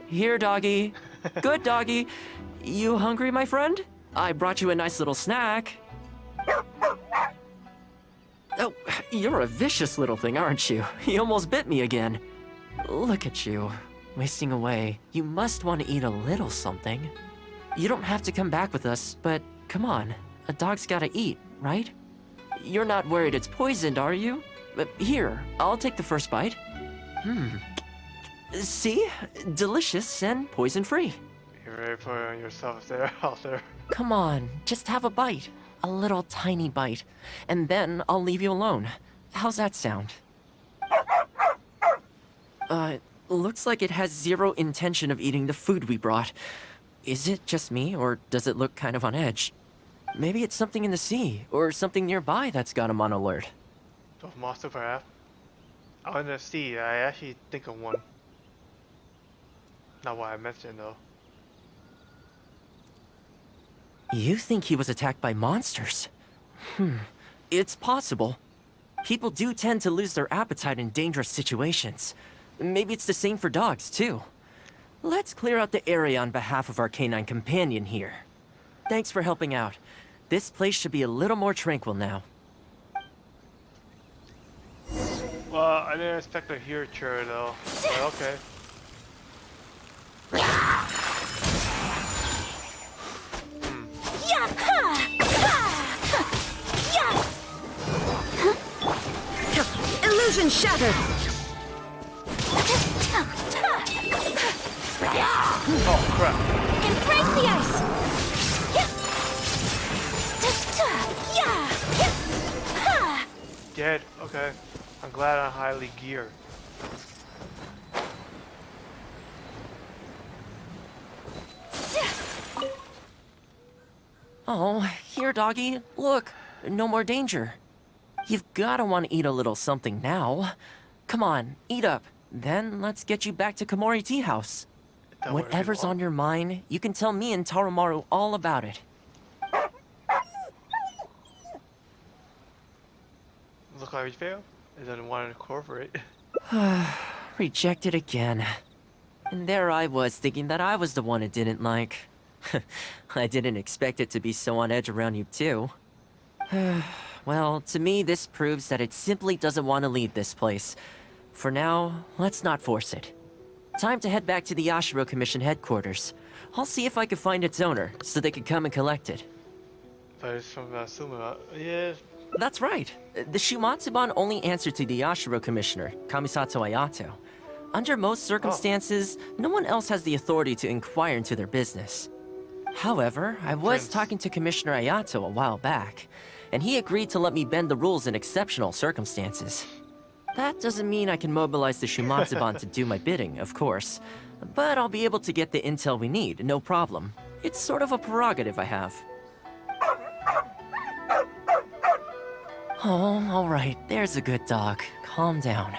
Here, doggy. Good, doggy. You hungry, my friend? I brought you a nice little snack. Oh, you're a vicious little thing, aren't you? You almost bit me again. Look at you, wasting away. You must want to eat a little something. You don't have to come back with us, but come on. A dog's gotta eat, right? You're not worried it's poisoned, are you? Here, I'll take the first bite. See? Delicious and poison-free. You're ready for yourself there, out there. Come on, just have a bite. A little tiny bite. And then I'll leave you alone. How's that sound? Looks like it has zero intention of eating the food we brought. Is it just me, or does it look kind of on edge? Maybe it's something in the sea, or something nearby that's got him on alert. Those monster perhaps. Out in the sea, I actually think of one. Not what I mentioned though. You think he was attacked by monsters? It's possible. People do tend to lose their appetite in dangerous situations. Maybe it's the same for dogs, too. Let's clear out the area on behalf of our canine companion here. Thanks for helping out. This place should be a little more tranquil now. Well, I didn't expect to hear Chur though. But okay. Illusion shattered! Oh crap. Embrace the ice! Dead. Okay. I'm glad I'm highly geared. Oh, here, doggy. Look, no more danger. You've gotta want to eat a little something now. Come on, eat up. Then let's get you back to Komori Tea House. Whatever's on your mind, you can tell me and Tarumaru all about it. Look like we failed. It doesn't want to incorporate. Rejected again. And there I was thinking that I was the one it didn't like. I didn't expect it to be so on edge around you too. Well, to me this proves that it simply doesn't want to leave this place. For now, let's not force it. Time to head back to the Yashiro Commission headquarters. I'll see if I can find its owner, so they can come and collect it. But it's from Suma. Yeah. That's right. The Shumatsuban only answer to the Yashiro Commissioner, Kamisato Ayato. Under most circumstances, no one else has the authority to inquire into their business. However, I was talking to Commissioner Ayato a while back, and he agreed to let me bend the rules in exceptional circumstances. That doesn't mean I can mobilize the Shumatsuban to do my bidding, of course, but I'll be able to get the intel we need, no problem. It's sort of a prerogative I have. Oh, alright, there's a good dog. Calm down.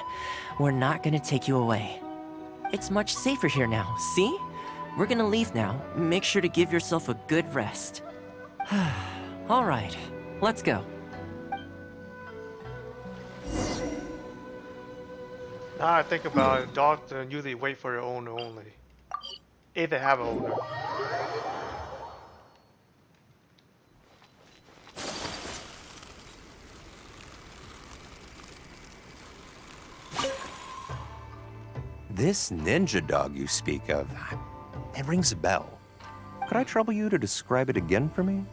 We're not gonna take you away. It's much safer here now, see? We're gonna leave now. Make sure to give yourself a good rest. Alright, let's go. Now I think about it, dogs usually wait for their owner only. If they have an owner. This ninja dog you speak of, it rings a bell. Could I trouble you to describe it again for me?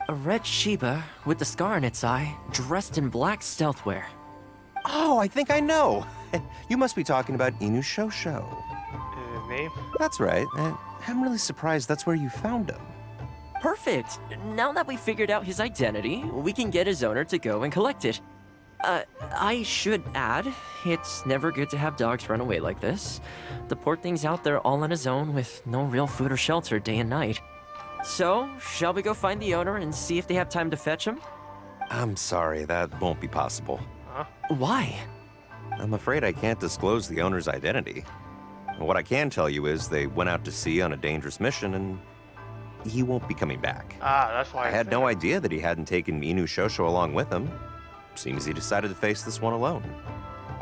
A red Shiba with a scar in its eye, dressed in black stealth wear. Oh, I think I know. You must be talking about Inu Shosho. Name? That's right. I'm really surprised that's where you found him. Perfect. Now that we figured out his identity, we can get his owner to go and collect it. I should add, it's never good to have dogs run away like this. The poor thing's out there all on his own with no real food or shelter day and night. So, shall we go find the owner and see if they have time to fetch him? I'm sorry, that won't be possible. Huh? Why? I'm afraid I can't disclose the owner's identity. What I can tell you is they went out to sea on a dangerous mission and he won't be coming back. Ah, that's why I had no idea that he hadn't taken Inu Shosho along with him. Seems he decided to face this one alone.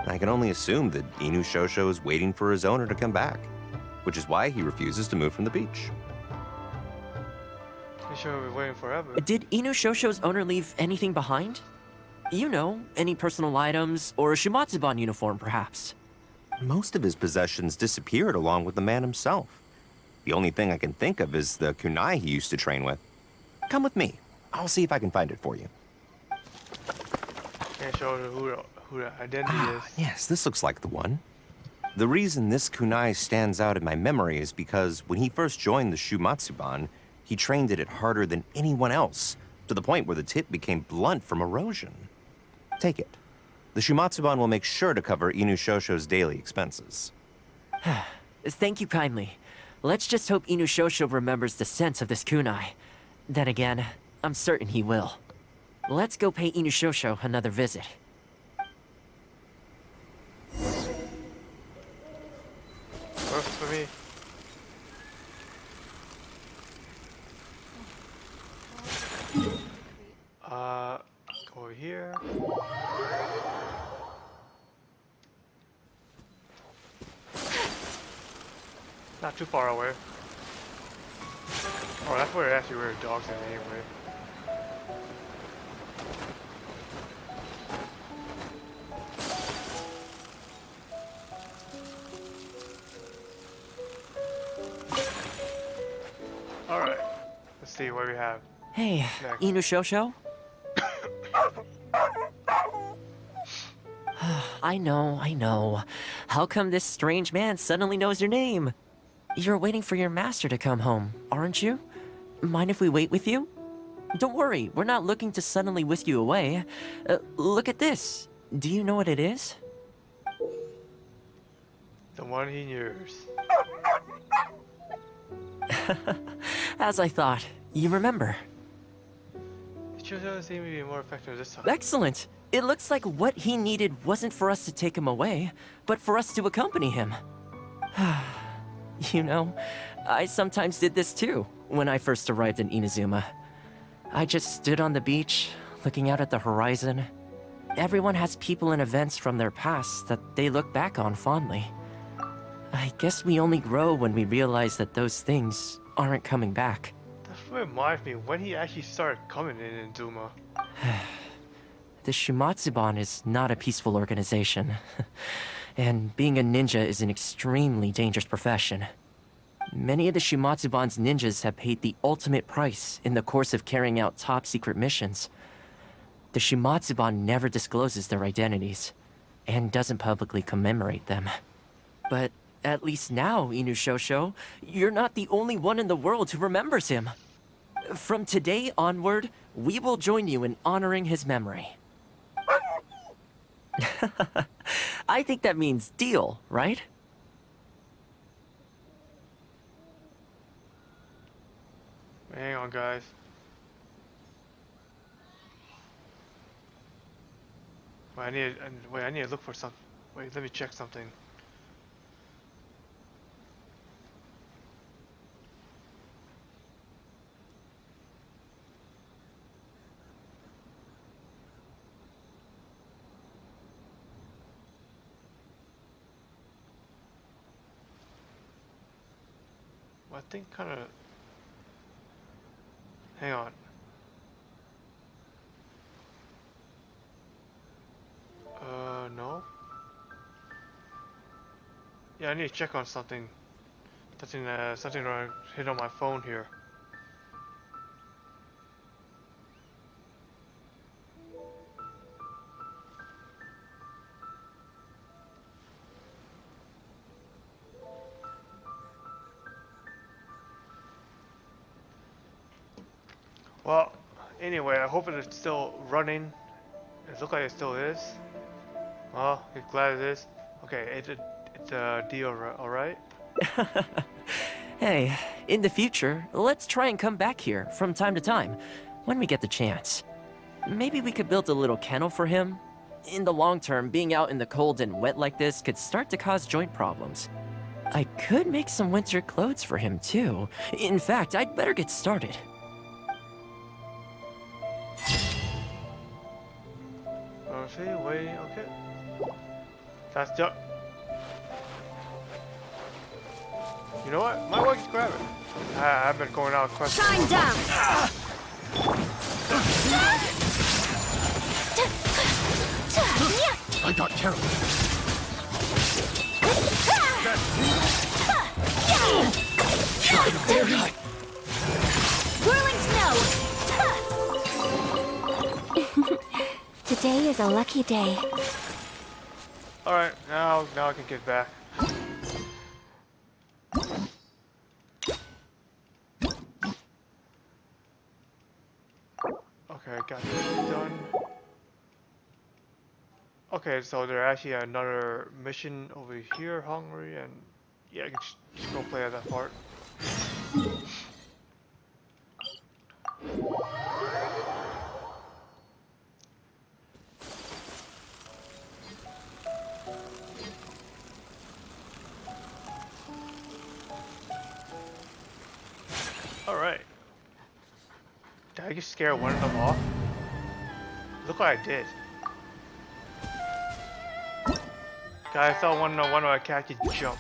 I can only assume that Inu Shosho is waiting for his owner to come back. which is why he refuses to move from the beach. We sure we're waiting forever. Did Inushosho's owner leave anything behind? You know, any personal items or a Shumatsuban uniform, perhaps? Most of his possessions disappeared along with the man himself. The only thing I can think of is the kunai he used to train with. Come with me. I'll see if I can find it for you. Can't show who the identity is. Yes, this looks like the one. The reason this kunai stands out in my memory is because when he first joined the Shumatsuban, he trained at it harder than anyone else, to the point where the tip became blunt from erosion. Take it. The Shumatsuban will make sure to cover Inushosho's daily expenses. Thank you kindly. Let's just hope Inushosho remembers the sense of this kunai. Then again, I'm certain he will. Let's go pay Inushosho another visit. Works for me. Go over here. Not too far away. Oh, that's where actually where dogs are anyway. Alright. Let's see what we have. Hey, next. Inushosho? I know. How come this strange man suddenly knows your name? You're waiting for your master to come home, aren't you? Mind if we wait with you? Don't worry, we're not looking to suddenly whisk you away. Look at this. Do you know what it is? The one he knows. As I thought, you remember. It sure does seem to be more effective this time. Excellent. It looks like what he needed wasn't for us to take him away, but for us to accompany him. You know, I sometimes did this too, when I first arrived in Inazuma. I just stood on the beach, looking out at the horizon. Everyone has people and events from their past that they look back on fondly. I guess we only grow when we realize that those things aren't coming back. That reminds me when he actually started coming in Zuma. The Shumatsuban is not a peaceful organization. And being a ninja is an extremely dangerous profession. Many of the Shumatsuban's ninjas have paid the ultimate price in the course of carrying out top-secret missions. The Shumatsuban never discloses their identities, and doesn't publicly commemorate them. But at least now, Inushosho, you're not the only one in the world who remembers him. From today onward, we will join you in honoring his memory. I think that means deal, right? Hang on, guys. Wait, I need to look for something. Wait, let me check something. I think kind of. Hang on. No. Yeah, I need to check on something. Something I hit on my phone here. Well, anyway, I hope it's still running. It looks like it still is. Well, I'm glad it is. Okay, it's a deal, alright? Hey, in the future, let's try and come back here from time to time, when we get the chance. Maybe we could build a little kennel for him. In the long term, being out in the cold and wet like this could start to cause joint problems. I could make some winter clothes for him too. In fact, I'd better get started. Okay, wait, okay. That's just. You know what? Might want to grab it. I've been going out questing. Shine down! I got carried. Whirling snow! Today is a lucky day. Alright, now I can get back. Okay, got this done. Okay, so there's actually another mission over here, hungry, and yeah, I can just go play at that part. Alright. Did I just scare one of them off? Look what I did. Guys, I saw one of my cats jump.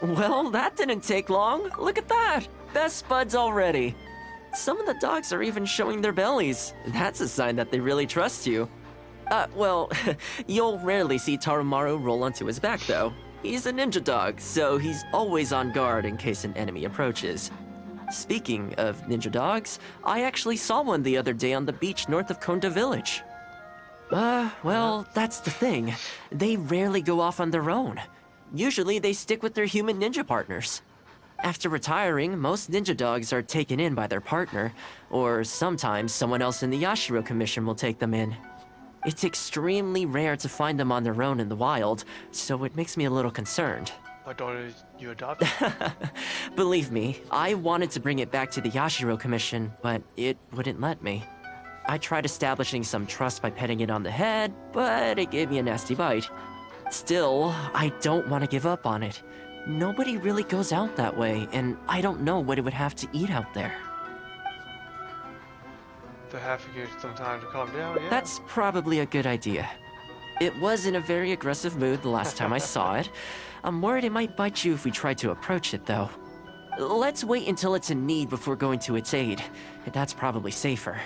Well, that didn't take long. Look at that. Best buds already. Some of the dogs are even showing their bellies. That's a sign that they really trust you. Well, you'll rarely see Tarumaru roll onto his back, though. He's a ninja dog, so he's always on guard in case an enemy approaches. Speaking of ninja dogs, I actually saw one the other day on the beach north of Konda Village. Well, that's the thing. They rarely go off on their own. Usually they stick with their human ninja partners. After retiring, most ninja dogs are taken in by their partner, or sometimes someone else in the Yashiro Commission will take them in. It's extremely rare to find them on their own in the wild, so it makes me a little concerned. Why don't you adopt it? Believe me, I wanted to bring it back to the Yashiro Commission, but it wouldn't let me. I tried establishing some trust by petting it on the head, but it gave me a nasty bite. Still, I don't want to give up on it. Nobody really goes out that way, and I don't know what it would have to eat out there. To have to give some time to calm down, yeah. That's probably a good idea. It was in a very aggressive mood the last time I saw it. I'm worried it might bite you if we try to approach it, though. Let's wait until it's in need before going to its aid. That's probably safer.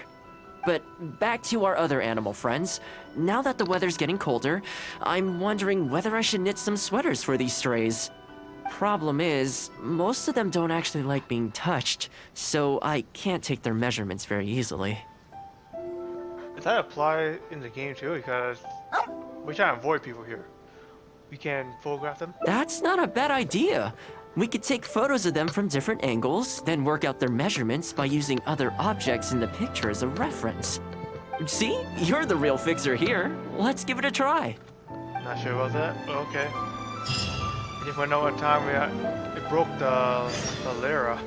But back to our other animal friends. Now that the weather's getting colder, I'm wondering whether I should knit some sweaters for these strays. Problem is, most of them don't actually like being touched, so I can't take their measurements very easily. Does that apply in the game too? Because we're trying to avoid people here. We can photograph them? That's not a bad idea. We could take photos of them from different angles, then work out their measurements by using other objects in the picture as a reference. See? You're the real fixer here. Let's give it a try. Not sure about that, but okay. If I know what time we at, it broke the Lyra.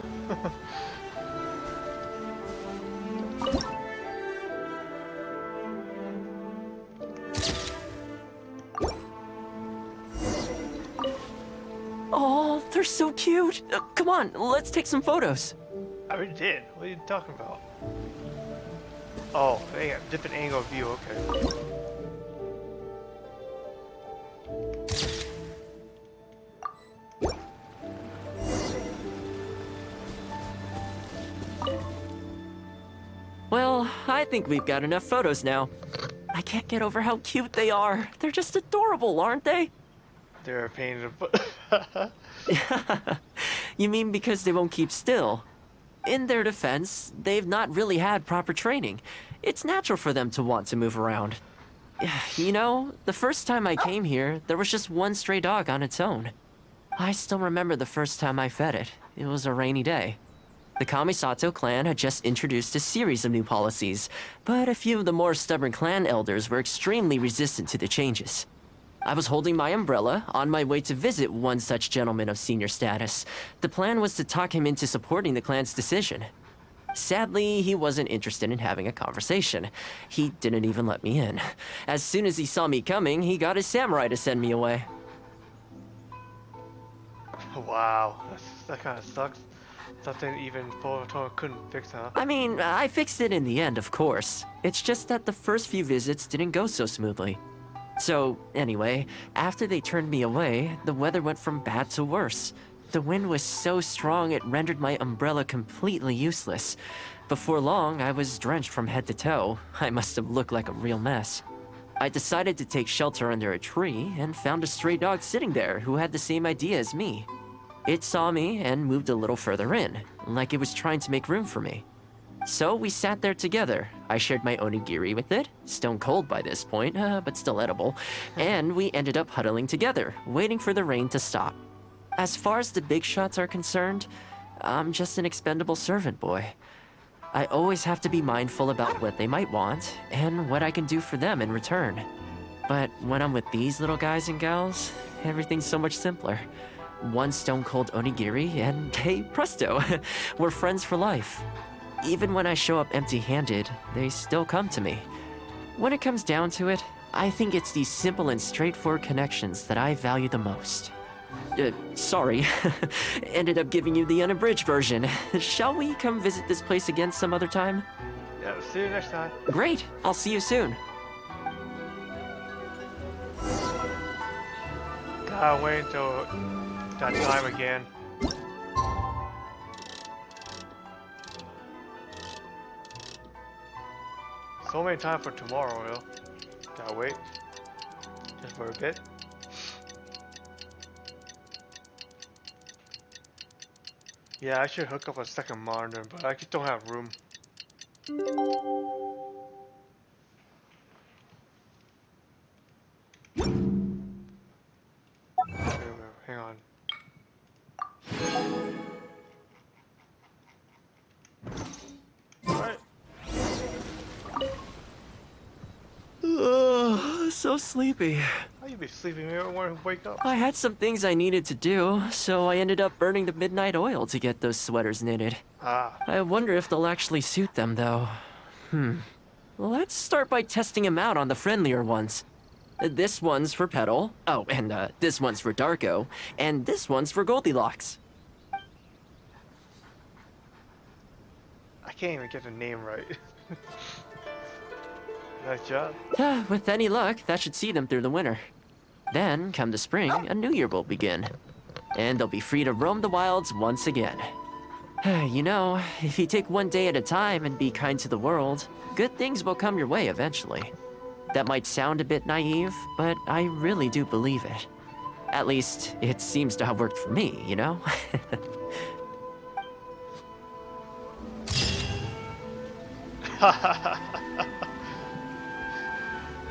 Oh, they're so cute. Come on, let's take some photos. I already did. What are you talking about? Oh, they got different angle of view, okay. Well, I think we've got enough photos now. I can't get over how cute they are. They're just adorable, aren't they? They're a pain in the butt. You mean because they won't keep still? In their defense, they've not really had proper training. It's natural for them to want to move around. You know, the first time I came here, there was just one stray dog on its own. I still remember the first time I fed it. It was a rainy day. The Kamisato clan had just introduced a series of new policies, but a few of the more stubborn clan elders were extremely resistant to the changes. I was holding my umbrella, on my way to visit one such gentleman of senior status. The plan was to talk him into supporting the clan's decision. Sadly, he wasn't interested in having a conversation. He didn't even let me in. As soon as he saw me coming, he got his samurai to send me away. Wow, that kind of sucks. Something even Thoma couldn't fix, huh? I mean, I fixed it in the end, of course. It's just that the first few visits didn't go so smoothly. So, anyway, after they turned me away, the weather went from bad to worse. The wind was so strong it rendered my umbrella completely useless. Before long, I was drenched from head to toe. I must have looked like a real mess. I decided to take shelter under a tree and found a stray dog sitting there who had the same idea as me. It saw me and moved a little further in, like it was trying to make room for me. So we sat there together. I shared my onigiri with it, stone cold by this point, but still edible, and we ended up huddling together, waiting for the rain to stop. As far as the big shots are concerned, I'm just an expendable servant boy. I always have to be mindful about what they might want and what I can do for them in return. But when I'm with these little guys and gals, everything's so much simpler. One stone-cold onigiri and hey, presto, we're friends for life. Even when I show up empty-handed, they still come to me. When it comes down to it, I think it's these simple and straightforward connections that I value the most. Sorry. Ended up giving you the unabridged version. Shall we come visit this place again some other time? Yeah, see you next time. Great. I'll see you soon. Gotta wait until that time again. So many time for tomorrow, yo. Gotta wait. Just for a bit. Yeah, I should hook up a second monitor, but I just don't have room. Hang on. Alright. So sleepy. How you be sleeping? You don't want to wake up. I had some things I needed to do, so I ended up burning the midnight oil to get those sweaters knitted. Ah. I wonder if they'll actually suit them, though. Let's start by testing them out on the friendlier ones. This one's for Petal. Oh, and this one's for Darko. And this one's for Goldilocks. I can't even get the name right. Nice job. With any luck, that should see them through the winter. Then, come the spring, a new year will begin. And they'll be free to roam the wilds once again. You know, if you take one day at a time and be kind to the world, good things will come your way eventually. That might sound a bit naive, but I really do believe it. At least, it seems to have worked for me, you know?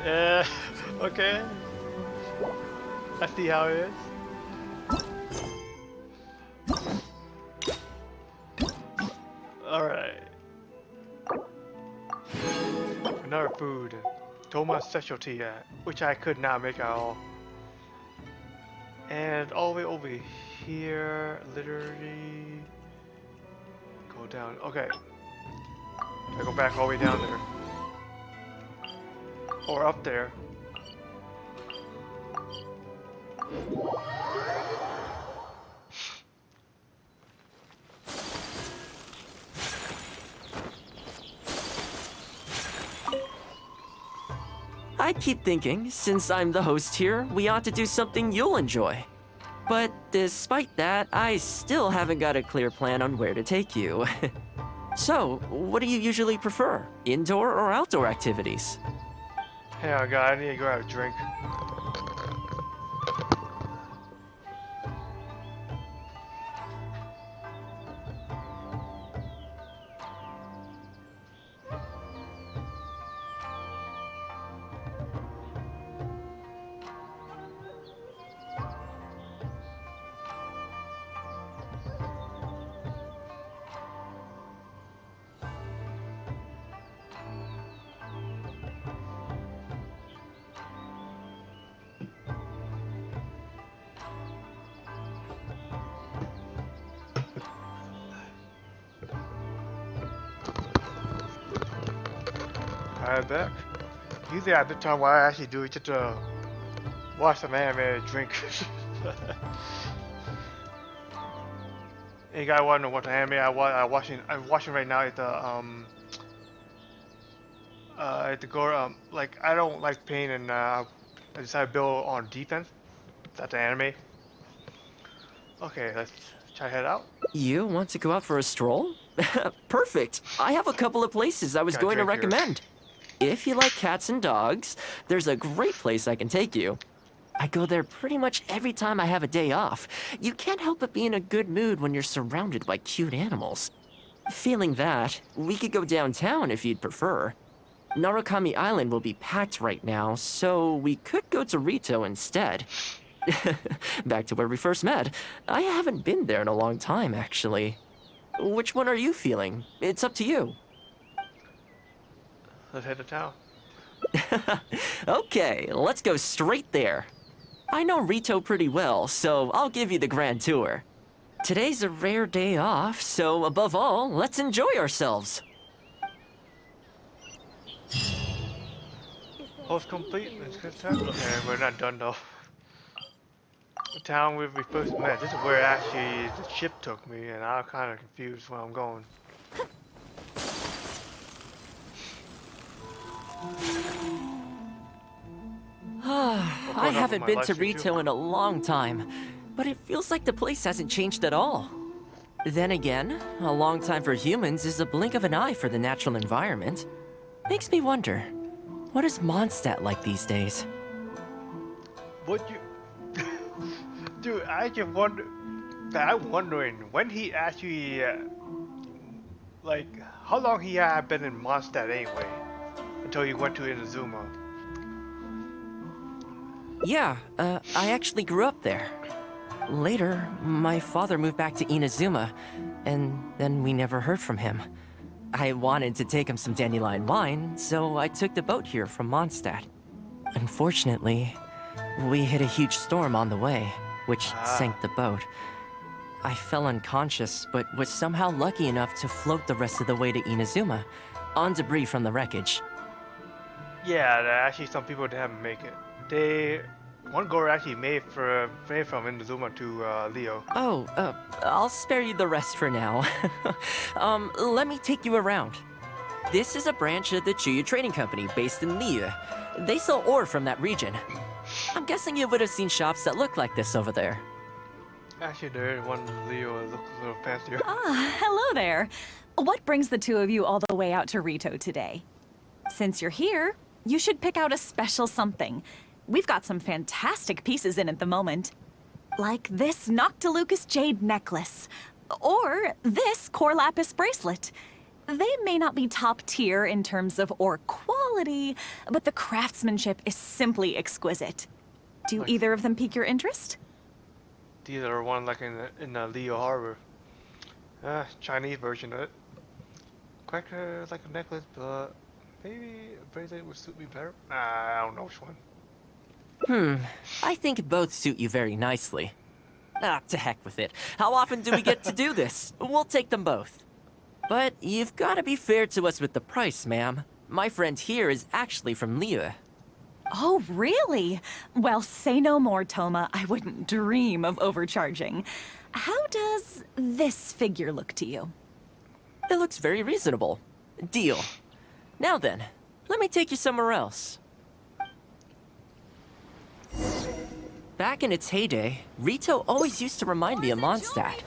Yeah, okay. I see how it is. Alright. Another food. Thoma's specialty, which I could not make at all. And all the way over here, literally... Go down. Okay. I go back all the way down there. Or up there. I keep thinking, since I'm the host here, we ought to do something you'll enjoy. But despite that, I still haven't got a clear plan on where to take you. So, what do you usually prefer? Indoor or outdoor activities? Hang on, guy, I need to grab a drink. Alright, back. Usually at the time what I actually do is just watch some anime and drink. You guys wanna know what the anime I'm watching right now at the gore like I don't like pain and I decided to build on defense. That's the anime. Okay, let's try head out. You want to go out for a stroll? Perfect. I have a couple of places I was Got going to drink here. recommend. If you like cats and dogs, there's a great place I can take you. I go there pretty much every time I have a day off. You can't help but be in a good mood when you're surrounded by cute animals. Feeling that, we could go downtown if you'd prefer. Narukami Island will be packed right now, so we could go to Rito instead. Back to where we first met. I haven't been there in a long time, actually. Which one are you feeling? It's up to you. Let's head to town. Okay, let's go straight there. I know Rito pretty well, so I'll give you the grand tour. Today's a rare day off, so above all, let's enjoy ourselves. Host complete. Let's get started. Okay, we're not done though. The town where we first met. This is where actually the ship took me, and I'm kind of confused where I'm going. I haven't been to Rito in a long time, but it feels like the place hasn't changed at all. Then again, a long time for humans is a blink of an eye for the natural environment. Makes me wonder, what is Mondstadt like these days? What you... Dude, I just wonder... I'm wondering, when he actually... like, how long he had been in Mondstadt anyway? Until he went to Inazuma. Yeah, I actually grew up there. Later, my father moved back to Inazuma, and then we never heard from him. I wanted to take him some dandelion wine, so I took the boat here from Mondstadt. Unfortunately, we hit a huge storm on the way, which sank the boat. I fell unconscious, but was somehow lucky enough to float the rest of the way to Inazuma, on debris from the wreckage. Yeah, actually some people didn't make it. One girl actually made from Inazuma to Leo. Oh, I'll spare you the rest for now. Let me take you around. This is a branch of the Chuyu Trading Company based in Liyue. They sell ore from that region. I'm guessing you would have seen shops that look like this over there. Actually, there is one Leo that looks a little fancier. Ah, hello there. What brings the two of you all the way out to Rito today? Since you're here, you should pick out a special something. We've got some fantastic pieces in at the moment. Like this Noctilucus jade necklace. Or this Core Lapis bracelet. They may not be top tier in terms of ore quality, but the craftsmanship is simply exquisite. Do either of them pique your interest? These are one like in Leo Harbor. Chinese version of it. Quite like a necklace, but maybe a bracelet would suit me better. I don't know which one. I think both suit you very nicely. Ah, to heck with it. How often do we get to do this? We'll take them both. But you've got to be fair to us with the price, ma'am. My friend here is actually from Liyue. Oh, really? Well, say no more, Thoma. I wouldn't dream of overcharging. How does this figure look to you? It looks very reasonable. Deal. Now then, let me take you somewhere else. Back in its heyday, Rito always used to remind me of Mondstadt.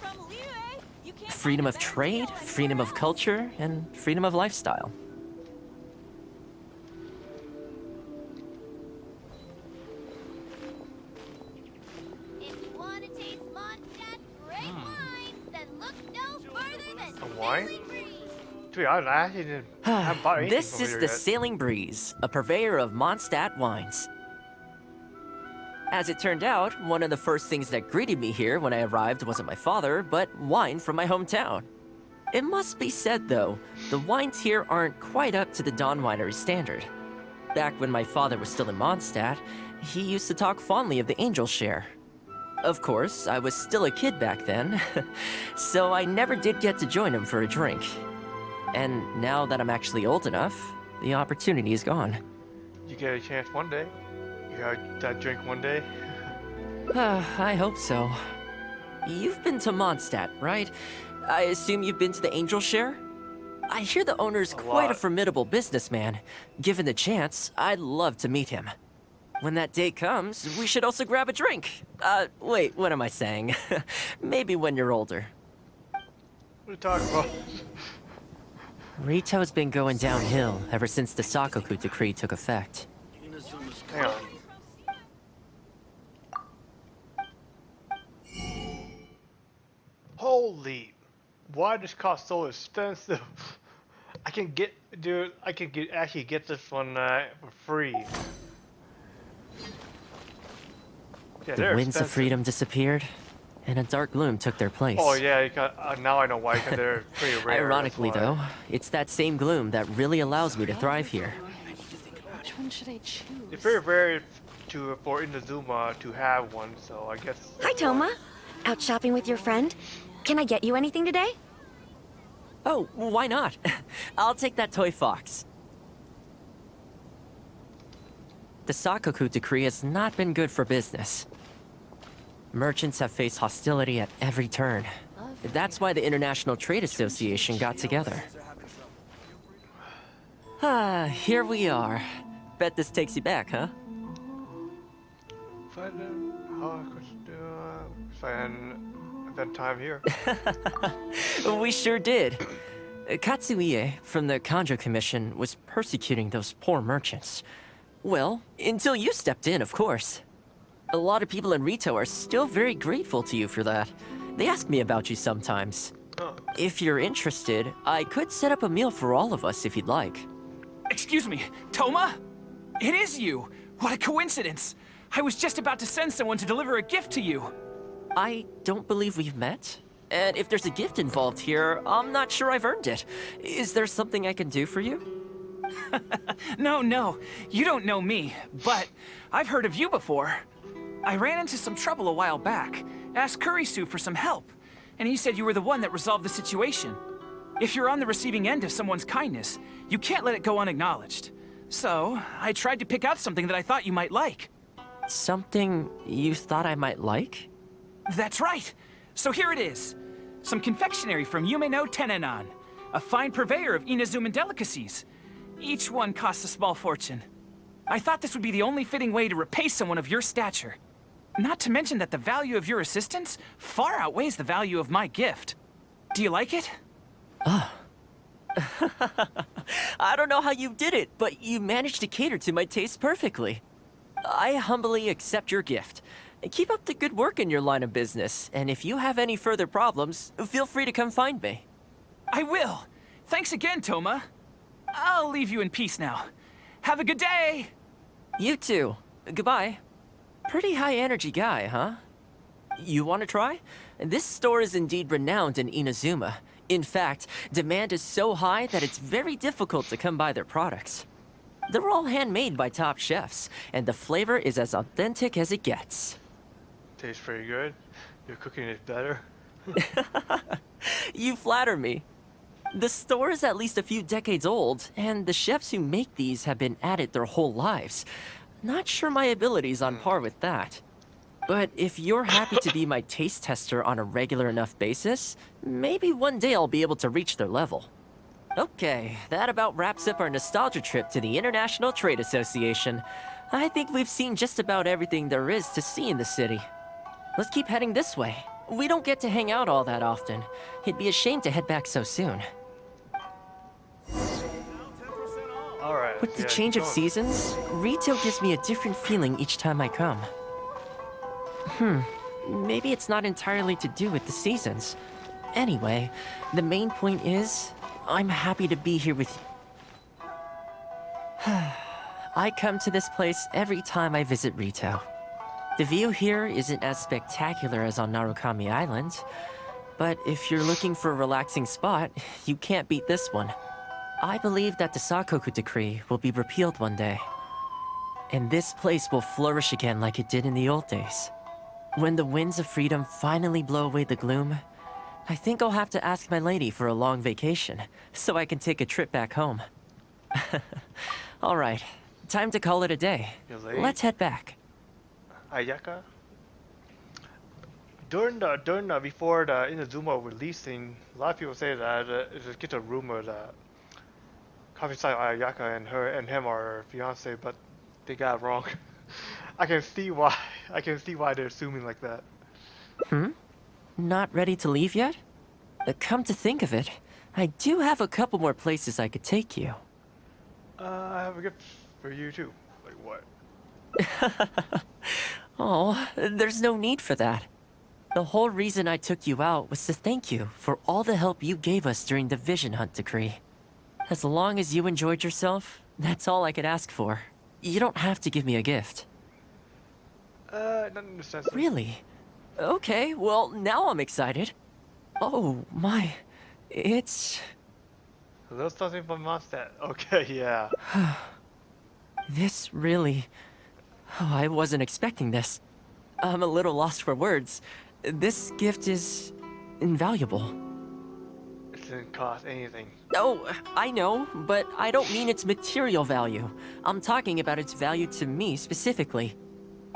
Freedom of trade, freedom of culture, and freedom of lifestyle. If you want to taste Mondstadt's great wines, then look no further than Wine? Sailing Breeze. To be honest, I actually haven't bought anything This from is here the yet. Sailing Breeze, a purveyor of Mondstadt wines. As it turned out, one of the first things that greeted me here when I arrived wasn't my father, but wine from my hometown. It must be said, though, the wines here aren't quite up to the Dawn Winery standard. Back when my father was still in Mondstadt, he used to talk fondly of the Angel Share. Of course, I was still a kid back then, so I never did get to join him for a drink. And now that I'm actually old enough, the opportunity is gone. You get a chance one day. You got that drink one day. I hope so. you've been to Mondstadt, right? I assume you've been to the Angel Share? I hear the owner's quite a formidable businessman. Given the chance, I'd love to meet him. When that day comes, we should also grab a drink. Wait, what am I saying? Maybe when you're older. What are you talking about? Rito's been going downhill ever since the Sakoku decree took effect. Hang on. Holy, why does this cost so expensive? I can get, dude, actually get this one for free. Yeah, The winds of freedom disappeared, and a dark gloom took their place. Oh yeah, you got, now I know why, because they're pretty rare. Ironically though, it's that same gloom that really allows me to thrive here. Which one should I choose? It's very rare for Inazuma to have one, so I guess... Hi, Thoma. Out shopping with your friend? Can I get you anything today? Oh, why not? I'll take that toy fox. The Sakoku decree has not been good for business. Merchants have faced hostility at every turn. That's why the International Trade Association got together. Here we are. Bet this takes you back, huh? Spend time here. We sure did. Katsuie from the Kanjo Commission was persecuting those poor merchants. Well, until you stepped in, of course. A lot of people in Rito are still very grateful to you for that. They ask me about you sometimes. If you're interested, I could set up a meal for all of us if you'd like. Excuse me, Thoma? It is you! What a coincidence! I was just about to send someone to deliver a gift to you. I don't believe we've met. And if there's a gift involved here, I'm not sure I've earned it. Is there something I can do for you? No, you don't know me, but I've heard of you before. I ran into some trouble a while back, asked Kurisu for some help, and he said you were the one that resolved the situation. If you're on the receiving end of someone's kindness, you can't let it go unacknowledged. So, I tried to pick out something that I thought you might like. Something you thought I might like? That's right! So here it is. Some confectionery from Yume no Tenenan, a fine purveyor of Inazuman delicacies. Each one costs a small fortune. I thought this would be the only fitting way to repay someone of your stature. Not to mention that the value of your assistance far outweighs the value of my gift. Do you like it? I don't know how you did it, but you managed to cater to my taste perfectly. I humbly accept your gift. Keep up the good work in your line of business, and if you have any further problems, feel free to come find me. I will! Thanks again, Thoma. I'll leave you in peace now. Have a good day! You too. Goodbye. Pretty high energy guy, huh? You want to try? This store is indeed renowned in Inazuma. In fact, demand is so high that it's very difficult to come by their products. They're all handmade by top chefs, and the flavor is as authentic as it gets. Tastes pretty good. Your cooking is better. You flatter me. The store is at least a few decades old, and the chefs who make these have been at it their whole lives. Not sure my ability's on par with that. But if you're happy to be my taste tester on a regular enough basis, maybe one day I'll be able to reach their level. Okay, that about wraps up our nostalgia trip to the International Trade Association. I think we've seen just about everything there is to see in the city. Let's keep heading this way. We don't get to hang out all that often. It'd be a shame to head back so soon. Alright. With the change of seasons, Rito gives me a different feeling each time I come. Maybe it's not entirely to do with the seasons. Anyway, the main point is, I'm happy to be here with you. I come to this place every time I visit Rito. The view here isn't as spectacular as on Narukami Island, but if you're looking for a relaxing spot, you can't beat this one. I believe that the Sakoku decree will be repealed one day, and this place will flourish again like it did in the old days. When the winds of freedom finally blow away the gloom, I think I'll have to ask my lady for a long vacation, so I can take a trip back home. Alright, time to call it a day. Let's head back. Ayaka? before the Inazuma releasing, a lot of people say that it just gets a rumor that Kamisai Ayaka and him are fiance, but they got it wrong. I can see why. I can see why they're assuming like that. Not ready to leave yet? Come to think of it, I do have a couple more places I could take you. I have a gift for you too. Like what? Oh, there's no need for that. The whole reason I took you out was to thank you for all the help you gave us during the Vision Hunt decree. As long as you enjoyed yourself, that's all I could ask for. You don't have to give me a gift. Not in the sense. Really? Okay, well, now I'm excited. Oh, my. It's... There's something from Mondstadt. Okay, yeah. This really... Oh, I wasn't expecting this. I'm a little lost for words. This gift is... invaluable. It didn't cost anything. Oh, I know, but I don't mean its material value. I'm talking about its value to me specifically.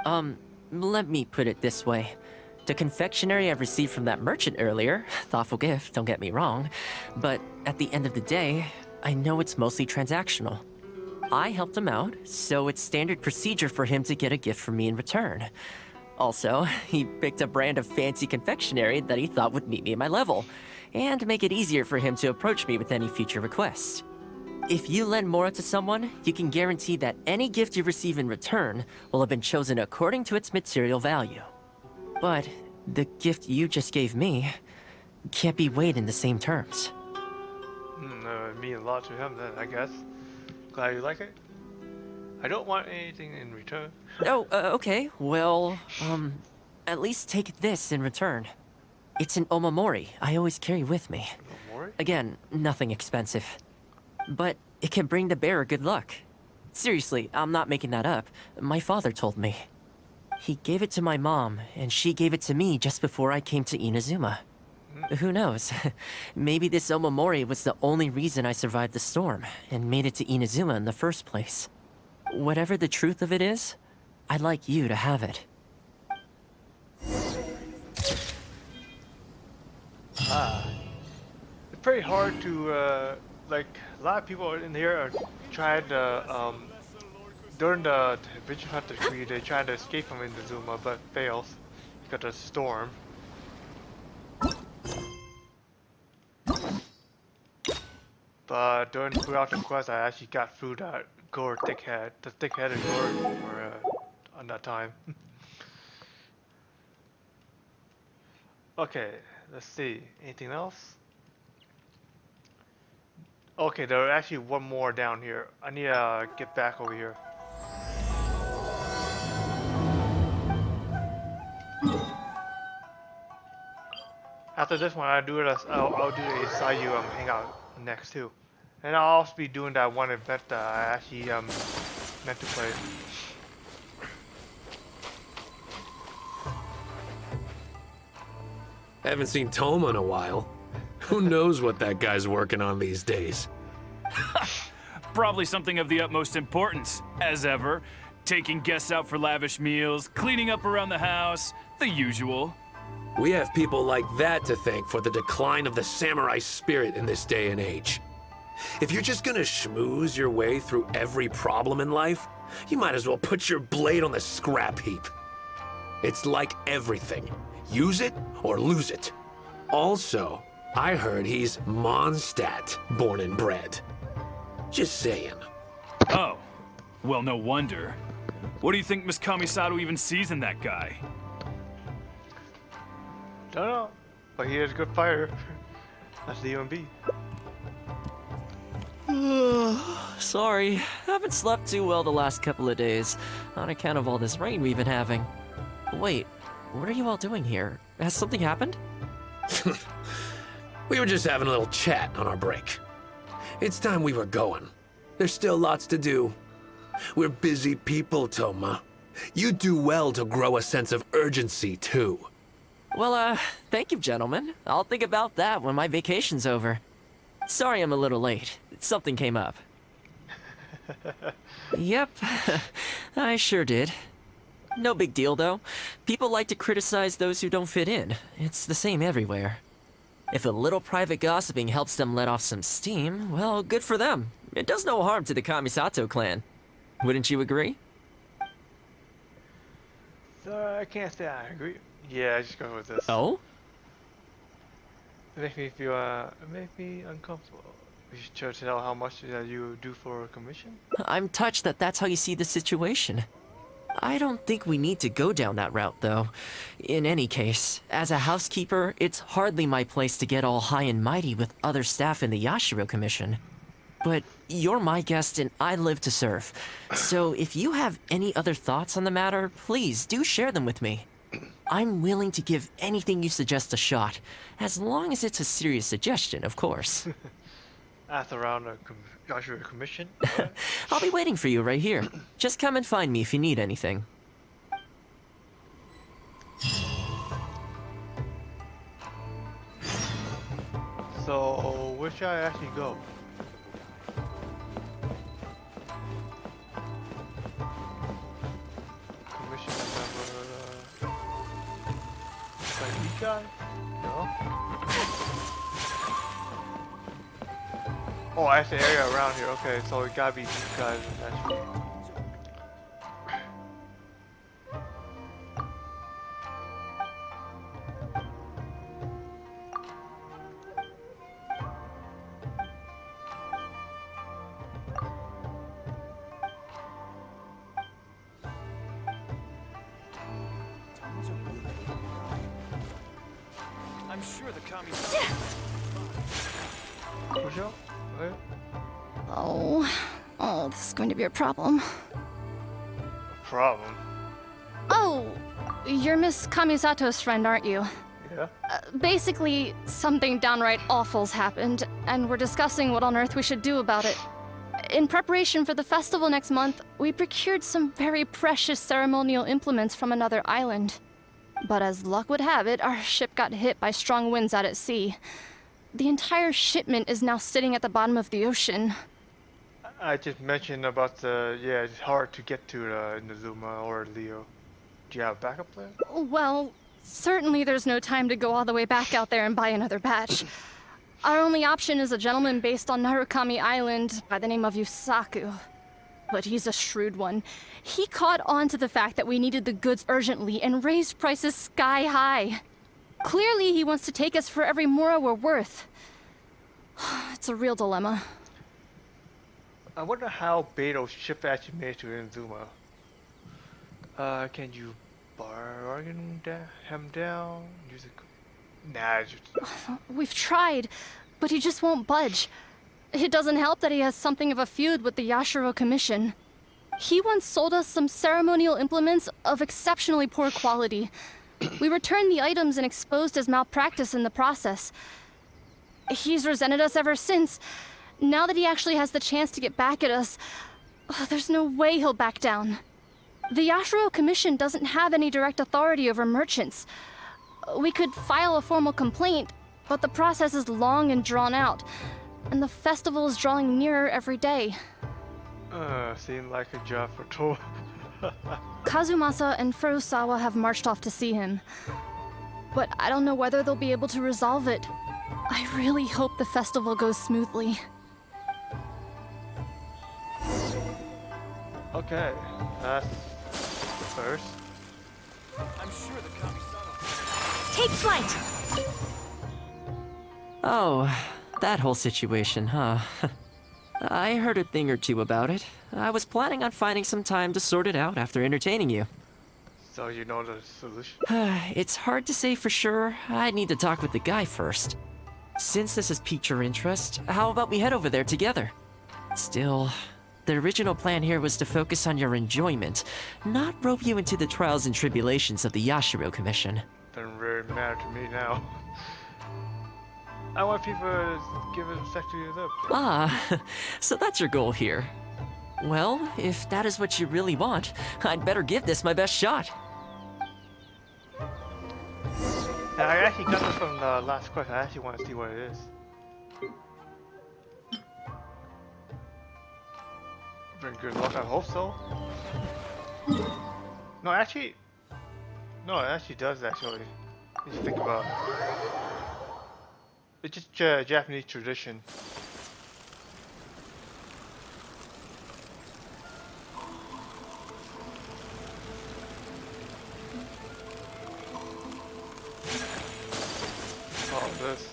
Let me put it this way. The confectionery I received from that merchant earlier, thoughtful gift, don't get me wrong, but at the end of the day, I know it's mostly transactional. I helped him out, so it's standard procedure for him to get a gift from me in return. Also, he picked a brand of fancy confectionery that he thought would meet me at my level, and make it easier for him to approach me with any future requests. If you lend Mora to someone, you can guarantee that any gift you receive in return will have been chosen according to its material value. But the gift you just gave me can't be weighed in the same terms. It means a lot to him then, I guess. Glad you like it. I don't want anything in return. Oh, okay. Well, at least take this in return. It's an omamori I always carry with me. Omamori? Again, nothing expensive. But it can bring the bearer good luck. Seriously, I'm not making that up. My father told me. He gave it to my mom, and she gave it to me just before I came to Inazuma. Who knows? Maybe this omamori was the only reason I survived the storm, and made it to Inazuma in the first place. Whatever the truth of it is, I'd like you to have it. It's pretty hard to, like, a lot of people in here are trying to, during the Vision Hunt decree, they tried to escape from Inazuma, but fails because of the storm. But throughout the quest, I actually got through that the thick-headed gourd on that time. Okay, let's see. Anything else? Okay, there's actually one more down here. I need to get back over here. After this one, I'll do a Sayu hangout next too, and I'll also be doing that one event that I actually meant to play. Haven't seen Thoma in a while. Who knows what that guy's working on these days? Probably something of the utmost importance, as ever. Taking guests out for lavish meals, cleaning up around the house, the usual. We have people like that to thank for the decline of the samurai spirit in this day and age. If you're just gonna schmooze your way through every problem in life, you might as well put your blade on the scrap heap. It's like everything. Use it or lose it. Also, I heard he's Mondstadt born and bred. Just saying. Oh, well, no wonder. What do you think Miss Kamisato even sees in that guy? Don't know, but he is a good fighter. That's the UMB. Sorry, haven't slept too well the last couple of days, on account of all this rain we've been having. Wait, what are you all doing here? Has something happened? We were just having a little chat on our break. It's time we were going. There's still lots to do. We're busy people, Thoma. You do well to grow a sense of urgency, too. Well, thank you, gentlemen. I'll think about that when my vacation's over. Sorry I'm a little late. Something came up. Yep, I sure did. No big deal, though. People like to criticize those who don't fit in. It's the same everywhere. If a little private gossiping helps them let off some steam, well, good for them. It does no harm to the Kamisato clan. Wouldn't you agree? I can't say I agree. Yeah, I just go with this. Oh? It makes me feel, it makes me uncomfortable. You should tell how much you do for a commission? I'm touched that that's how you see the situation. I don't think we need to go down that route, though. In any case, as a housekeeper, it's hardly my place to get all high and mighty with other staff in the Yashiro Commission. But you're my guest and I live to serve. So if you have any other thoughts on the matter, please do share them with me. I'm willing to give anything you suggest a shot, as long as it's a serious suggestion, of course. Ask around the Yashiro Commission? I'll be waiting for you right here. Just come and find me if you need anything. So, where should I actually go? Commission member... like these guys? No? Oh, that's the area around here. Okay, so it gotta be these guys actually. I'm sure the commies. Push up? Okay. Oh, this is going to be a problem. Problem? Oh, you're Miss Kamisato's friend, aren't you? Yeah. Basically, something downright awful's happened, and we're discussing what on earth we should do about it. In preparation for the festival next month, we procured some very precious ceremonial implements from another island. But as luck would have it, our ship got hit by strong winds out at sea. The entire shipment is now sitting at the bottom of the ocean. I just mentioned about the, yeah, it's hard to get to Inazuma or Leo. Do you have a backup plan? Well, certainly there's no time to go all the way back out there and buy another batch. Our only option is a gentleman based on Narukami Island by the name of Yusaku. But he's a shrewd one. He caught on to the fact that we needed the goods urgently and raised prices sky high. Clearly he wants to take us for every mora we're worth. It's a real dilemma. I wonder how Beto's ship actually made it to Inazuma. Can you bargain him down? Use a... Nah, it's just... We've tried, but he just won't budge. It doesn't help that he has something of a feud with the Yashiro Commission. He once sold us some ceremonial implements of exceptionally poor quality. We returned the items and exposed his malpractice in the process. He's resented us ever since. Now that he actually has the chance to get back at us, there's no way he'll back down. The Yashiro Commission doesn't have any direct authority over merchants. We could file a formal complaint, but the process is long and drawn out, and the festival is drawing nearer every day. Seemed like a job for Thoma. Kazumasa and Furusawa have marched off to see him, but I don't know whether they'll be able to resolve it. I really hope the festival goes smoothly. Okay, that's the first. I'm sure the Kamisato. Take flight! Oh, that whole situation, huh? I heard a thing or two about it. I was planning on finding some time to sort it out after entertaining you. So you know the solution? It's hard to say for sure. I'd need to talk with the guy first. Since this has piqued your interest, how about we head over there together? Still, the original plan here was to focus on your enjoyment, not rope you into the trials and tribulations of the Yashiro Commission. Doesn't really matter to me now. I want people to give it sexually love. Ah, so that's your goal here. Well, if that is what you really want, I'd better give this my best shot. Yeah, I actually got this from the last question. I actually want to see what it is. Bring good luck, I hope so. No, actually, no, it actually does actually. If you think about it. It's just Japanese tradition. Oh, this.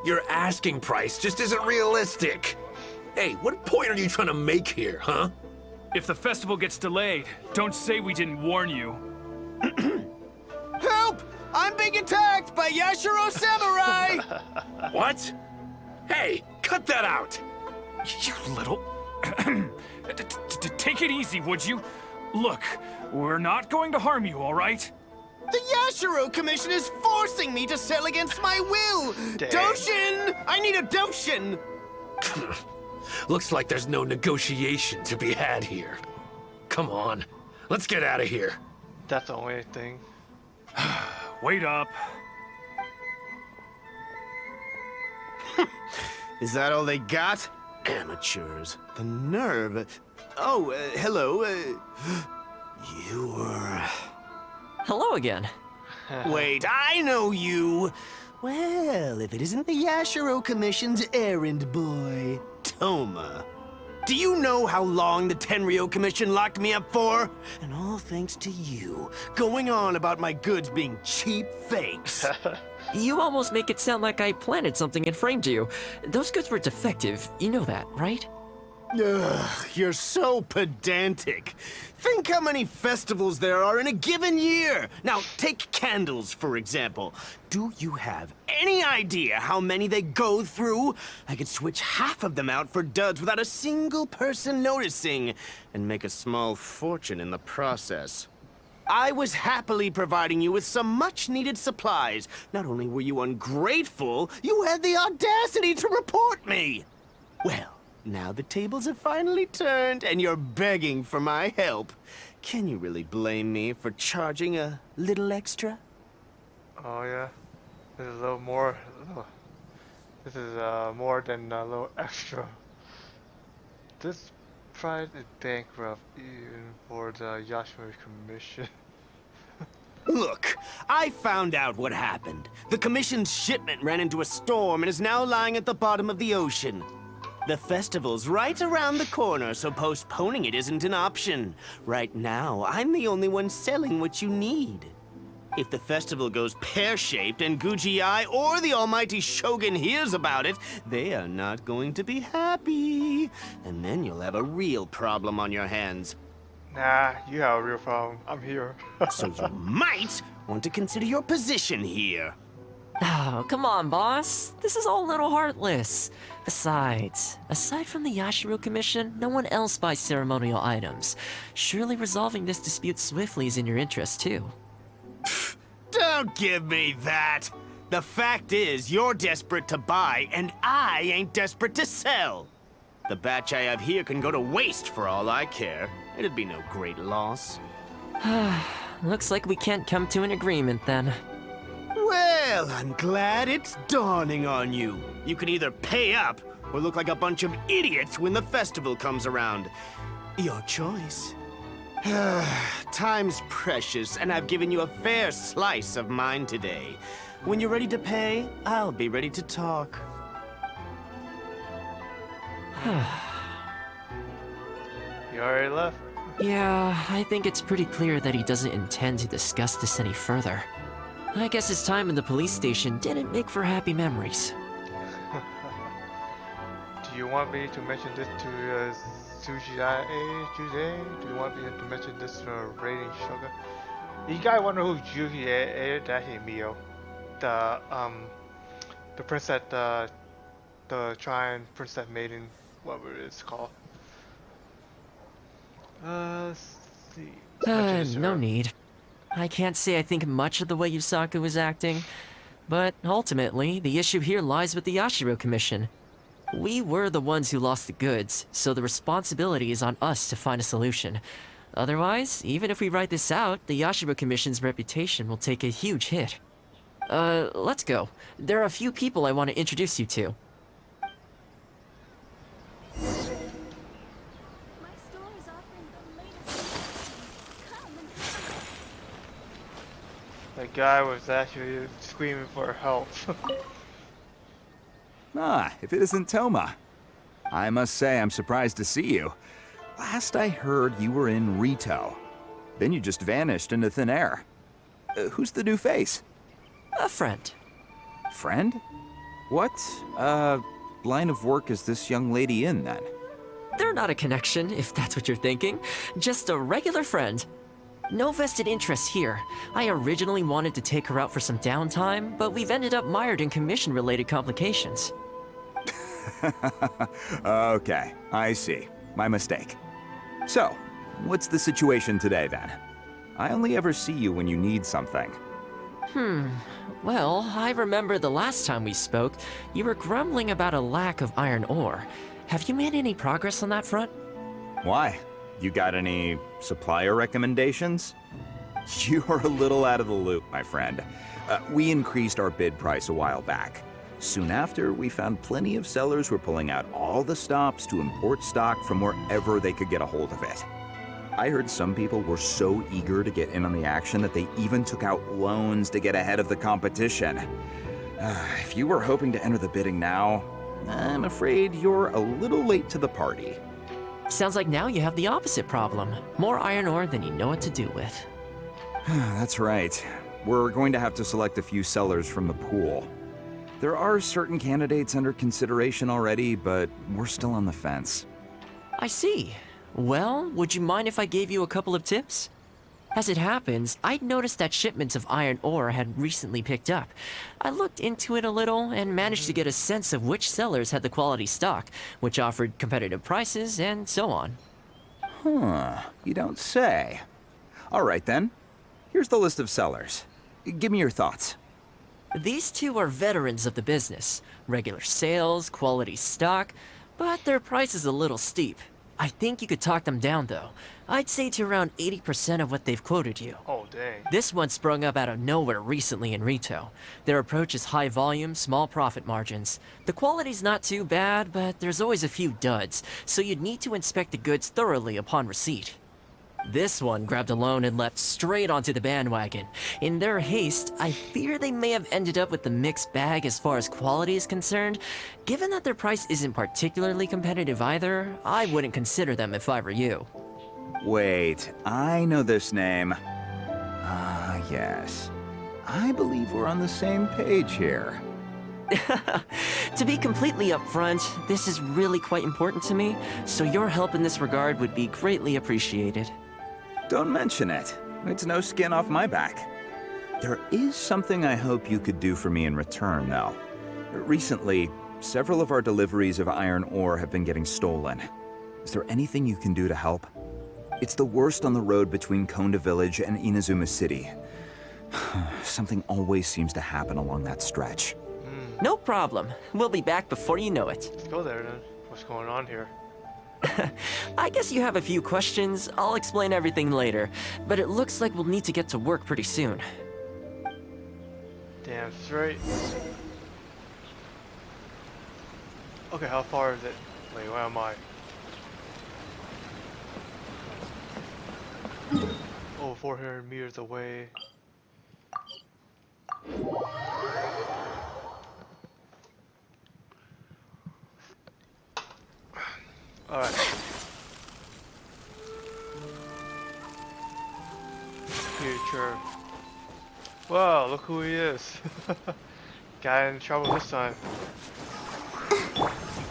Your asking price just isn't realistic. Hey, what point are you trying to make here, huh? If the festival gets delayed, don't say we didn't warn you. Help! I'm being attacked by Yashiro Samurai! What? Hey, cut that out! You little... Take it easy, would you? Look, we're not going to harm you, all right? The Yashiro Commission is forcing me to sell against my will! Dang. Doshin! I need a Doshin! Looks like there's no negotiation to be had here. Come on, let's get out of here. That's the only thing. Wait up. Is that all they got? Amateurs. The nerve. Oh, hello. You're... Hello again. Wait, I know you! Well, if it isn't the Yashiro Commission's errand boy, Thoma. Do you know how long the Tenryo Commission locked me up for? And all thanks to you, going on about my goods being cheap fakes. You almost make it sound like I planted something and framed you. Those goods were defective. You know that, right? Ugh, you're so pedantic. Think how many festivals there are in a given year. Now, take candles, for example. Do you have any idea how many they go through? I could switch half of them out for duds without a single person noticing, and make a small fortune in the process. I was happily providing you with some much-needed supplies. Not only were you ungrateful, you had the audacity to report me. Well, now the tables have finally turned, and you're begging for my help. Can you really blame me for charging a little extra? Oh yeah, this is a little more. This is more than a little extra. This prize is bankrupt even for the Yashiro Commission. Look, I found out what happened. The Commission's shipment ran into a storm and is now lying at the bottom of the ocean. The festival's right around the corner, so postponing it isn't an option. Right now, I'm the only one selling what you need. If the festival goes pear-shaped and Guji-ai or the almighty Shogun hears about it, they are not going to be happy. And then you'll have a real problem on your hands. Nah, you have a real problem. I'm here. So you might want to consider your position here. Oh, come on, boss. This is all a little heartless. Besides, aside from the Yashiro Commission, no one else buys ceremonial items. Surely resolving this dispute swiftly is in your interest, too. Don't give me that! The fact is, you're desperate to buy, and I ain't desperate to sell. The batch I have here can go to waste for all I care. It'd be no great loss. Looks like we can't come to an agreement, then. Well, I'm glad it's dawning on you. You can either pay up, or look like a bunch of idiots when the festival comes around. Your choice. Time's precious, and I've given you a fair slice of mine today. When you're ready to pay, I'll be ready to talk. You already left? Yeah, I think it's pretty clear that he doesn't intend to discuss this any further. I guess his time in the police station didn't make for happy memories. Do you want me to mention this to Sushi-ai today? Do you want me to mention this to Rating Sugar? You guys wonder who Sushi-ai is? That's Mio. The princess, the Trine Princess Maiden, whatever it's called. Let's see. No need. I can't say I think much of the way Yusaku was acting, but ultimately, the issue here lies with the Yashiro Commission. We were the ones who lost the goods, so the responsibility is on us to find a solution. Otherwise, even if we write this out, the Yashiro Commission's reputation will take a huge hit. Let's go. There are a few people I want to introduce you to. My store is offering guy was actually screaming for help. Ah, if it isn't Thoma. I must say I'm surprised to see you. Last I heard, you were in Rito. Then you just vanished into thin air. Who's the new face? A friend. Friend? What, line of work is this young lady in, then? They're not a connection, if that's what you're thinking. Just a regular friend. No vested interest here. I originally wanted to take her out for some downtime, but we've ended up mired in commission-related complications. Okay, I see. My mistake. So, what's the situation today, then? I only ever see you when you need something. Well, I remember the last time we spoke, you were grumbling about a lack of iron ore. Have you made any progress on that front? Why? You got any supplier recommendations? You're a little out of the loop, my friend. We increased our bid price a while back. Soon after, we found plenty of sellers were pulling out all the stops to import stock from wherever they could get a hold of it. I heard some people were so eager to get in on the action that they even took out loans to get ahead of the competition. If you were hoping to enter the bidding now, I'm afraid you're a little late to the party. Sounds like now you have the opposite problem. More iron ore than you know what to do with. That's right. We're going to have to select a few sellers from the pool. There are certain candidates under consideration already, but we're still on the fence. I see. Well, would you mind if I gave you a couple of tips? As it happens, I'd noticed that shipments of iron ore had recently picked up. I looked into it a little and managed to get a sense of which sellers had the quality stock, which offered competitive prices, and so on. Huh, you don't say. All right then. Here's the list of sellers. Give me your thoughts. These two are veterans of the business. Regular sales, quality stock, but their price is a little steep. I think you could talk them down, though. I'd say to around 80% of what they've quoted you. Oh, dang. This one sprung up out of nowhere recently in Rito. Their approach is high volume, small profit margins. The quality's not too bad, but there's always a few duds, so you'd need to inspect the goods thoroughly upon receipt. This one grabbed a loan and leapt straight onto the bandwagon. In their haste, I fear they may have ended up with the mixed bag as far as quality is concerned. Given that their price isn't particularly competitive either, I wouldn't consider them if I were you. Wait, I know this name. Ah, yes. I believe we're on the same page here. To be completely upfront, this is really quite important to me, so your help in this regard would be greatly appreciated. Don't mention it. It's no skin off my back. There is something I hope you could do for me in return, though. Recently, several of our deliveries of iron ore have been getting stolen. Is there anything you can do to help? It's the worst on the road between Konda Village and Inazuma City. Something always seems to happen along that stretch. No problem. We'll be back before you know it. Let's go there then. What's going on here? I guess you have a few questions. I'll explain everything later. But it looks like we'll need to get to work pretty soon. Damn straight. Okay, how far is it? Wait, where am I? Oh, 400 meters away. Alright. Future. Wow, look who he is. Got in trouble this time.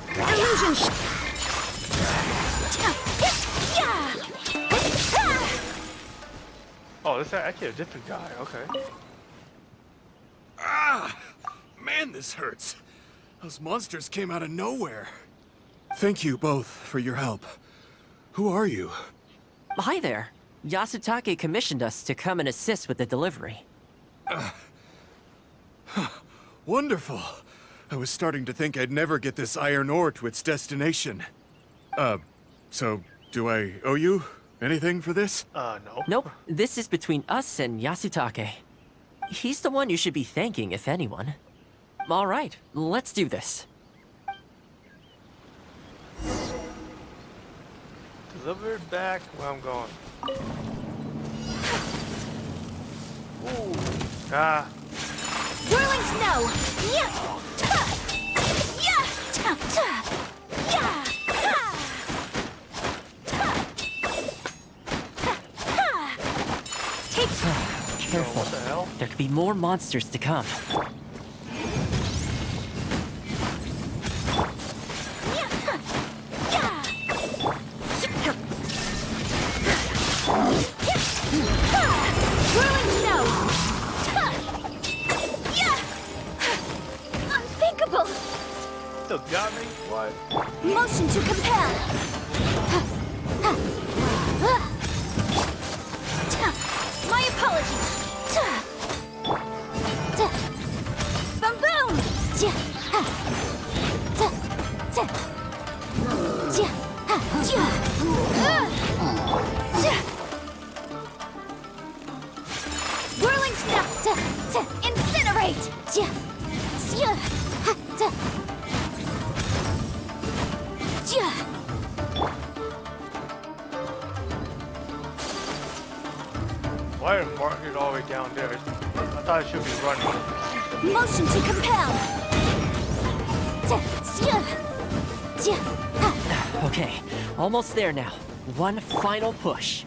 Illusion Oh, this is actually a different guy. Okay. Ah! Man, this hurts. Those monsters came out of nowhere. Thank you both for your help. Who are you? Hi there. Yasutake commissioned us to come and assist with the delivery. Wonderful. I was starting to think I'd never get this iron ore to its destination. So do I owe you anything for this? No. Nope. This is between us and Yasutake. He's the one you should be thanking, if anyone. All right, let's do this. Delivered back where I'm going. Ah. Whirling snow! Yeah! Ta! Yeah! Ta! Ta! Yeah! Ha! Ta! Ha! Ha! Take... Careful. What the hell? There could be more monsters to come. Yeah! Ha! Yeah! Ha! Whirling snow! Ta! Yeah! Unthinkable! Still got me? What? Motion to compel! My apologies! Boom boom! Whirling snow! Incinerate! Why did Mark get all the way down there? I thought it should be running. Motion to compel! Okay, almost there now. One final push.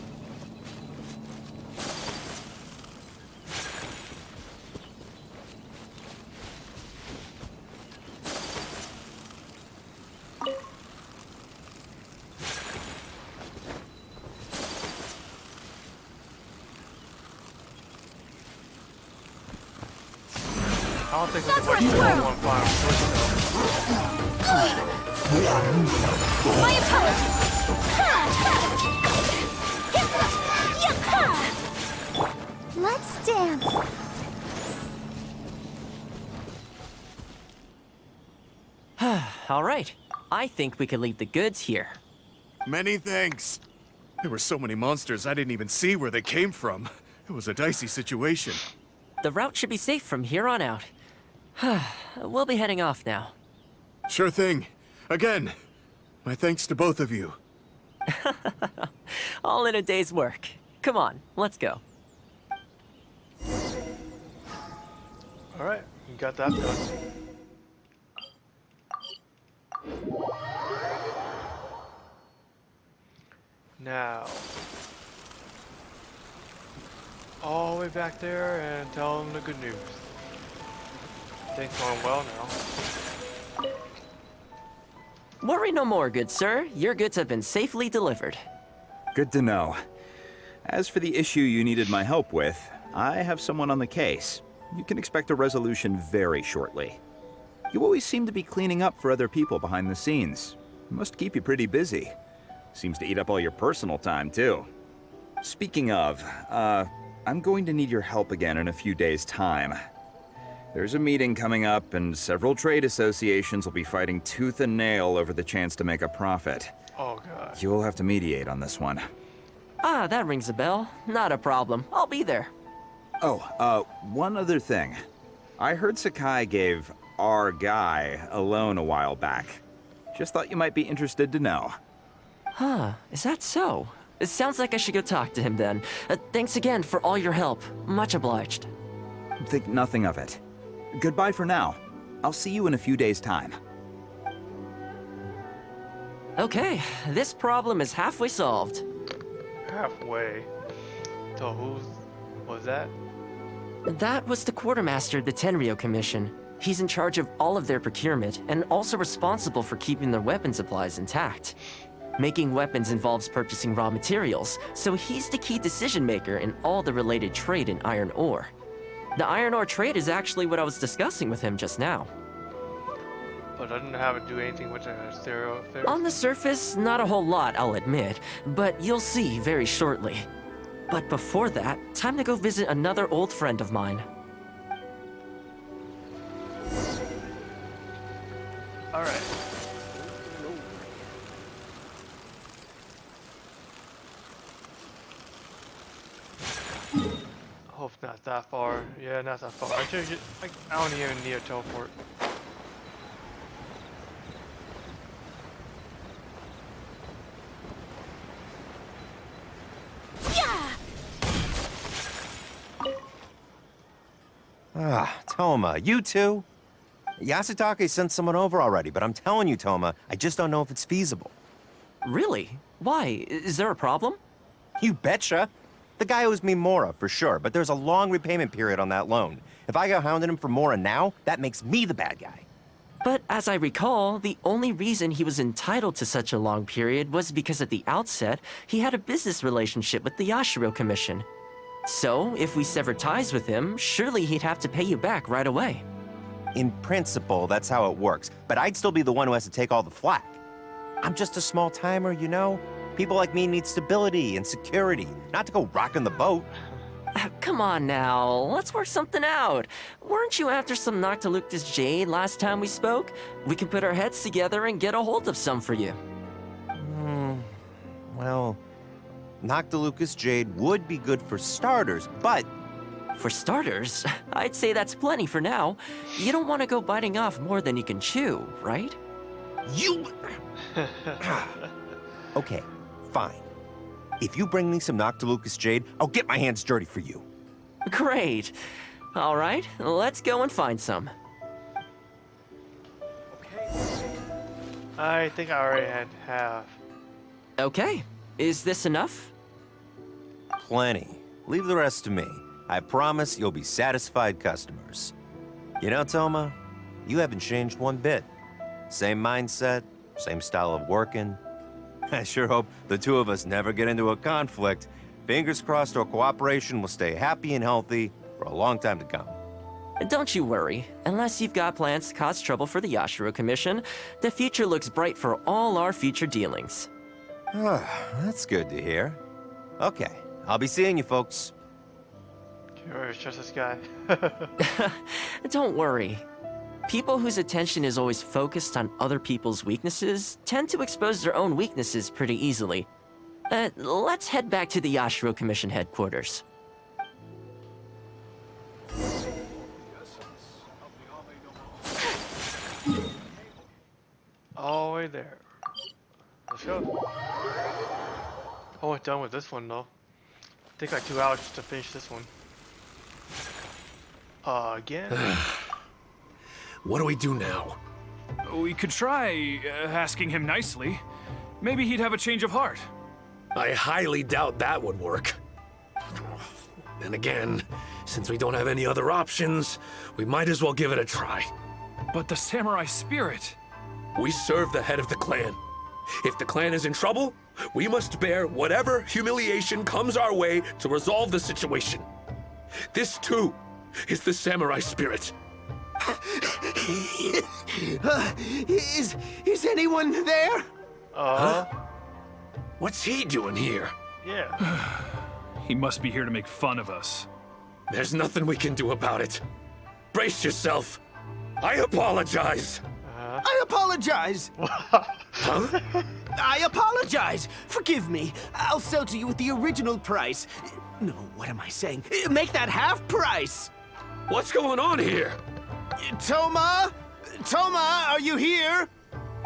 I don't think we can wait for one final push My apologies! Let's dance! All right, I think we can leave the goods here. Many thanks. There were so many monsters I didn't even see where they came from. It was a dicey situation. The route should be safe from here on out. We'll be heading off now. Sure thing. Again, my thanks to both of you. All in a day's work. Come on, let's go. Alright, you got that done. Now, all the way back there and tell them the good news. Things going well now. Worry no more, good sir. Your goods have been safely delivered. Good to know. As for the issue you needed my help with, I have someone on the case. You can expect a resolution very shortly. You always seem to be cleaning up for other people behind the scenes. Must keep you pretty busy. Seems to eat up all your personal time, too. Speaking of, I'm going to need your help again in a few days' time. There's a meeting coming up, and several trade associations will be fighting tooth and nail over the chance to make a profit. Oh, God. You'll have to mediate on this one. Ah, that rings a bell. Not a problem. I'll be there. Oh, one other thing. I heard Sakai gave our guy a loan a while back. Just thought you might be interested to know. Huh, is that so? It sounds like I should go talk to him then. Thanks again for all your help. Much obliged. Think nothing of it. Goodbye for now. I'll see you in a few days' time. Okay, this problem is halfway solved. Halfway. So who was that? That was the quartermaster of the Tenryo Commission. He's in charge of all of their procurement, and also responsible for keeping their weapon supplies intact. Making weapons involves purchasing raw materials, so he's the key decision maker in all the related trade in iron ore. The iron ore trade is actually what I was discussing with him just now. But doesn't have to do anything with the stereo affairs? On the surface, not a whole lot, I'll admit, but you'll see very shortly. But before that, time to go visit another old friend of mine. Alright. Hope not that far. Yeah, not that far. I don't even need a teleport. Ah, Thoma, you too? Yasutake sent someone over already, but I'm telling you, Thoma, I just don't know if it's feasible. Really? Why? Is there a problem? You betcha. The guy owes me Mora, for sure, but there's a long repayment period on that loan. If I go hounding him for Mora now, that makes me the bad guy. But as I recall, the only reason he was entitled to such a long period was because at the outset, he had a business relationship with the Yashiro Commission. So, if we severed ties with him, surely he'd have to pay you back right away. In principle, that's how it works, but I'd still be the one who has to take all the flack. I'm just a small timer, you know? People like me need stability and security, not to go rocking the boat. Come on now, let's work something out. Weren't you after some Noctilucous Jade last time we spoke? We can put our heads together and get a hold of some for you. Well, Noctilucous Jade would be good for starters, but... For starters, I'd say that's plenty for now. You don't want to go biting off more than you can chew, right? You... Okay, fine. If you bring me some Noctilucous Jade, I'll get my hands dirty for you. Great. All right, let's go and find some. I think I already had half. Okay, is this enough? Plenty. Leave the rest to me. I promise you'll be satisfied customers. You know, Thoma, you haven't changed one bit. Same mindset, same style of working. I sure hope the two of us never get into a conflict. Fingers crossed our cooperation will stay happy and healthy for a long time to come. Don't you worry. Unless you've got plans to cause trouble for the Yashiro Commission, the future looks bright for all our future dealings. That's good to hear. Okay, I'll be seeing you folks. It's just this guy. Don't worry. People whose attention is always focused on other people's weaknesses tend to expose their own weaknesses pretty easily. Let's head back to the Yashiro Commission headquarters. All the way there. Let's go. Almost done with this one though. Take like 2 hours just to finish this one. Again? What do we do now? We could try asking him nicely. Maybe he'd have a change of heart. I highly doubt that would work. Then again, since we don't have any other options, we might as well give it a try. But the samurai spirit... We serve the head of the clan. If the clan is in trouble, we must bear whatever humiliation comes our way to resolve the situation. This, too, is the samurai spirit. Is anyone there? Huh? What's he doing here? Yeah. He must be here to make fun of us. There's nothing we can do about it. Brace yourself. I apologize. I apologize. Huh? I apologize. Forgive me. I'll sell to you at the original price. No, what am I saying? Make that half price. What's going on here? Thoma? Thoma, are you here?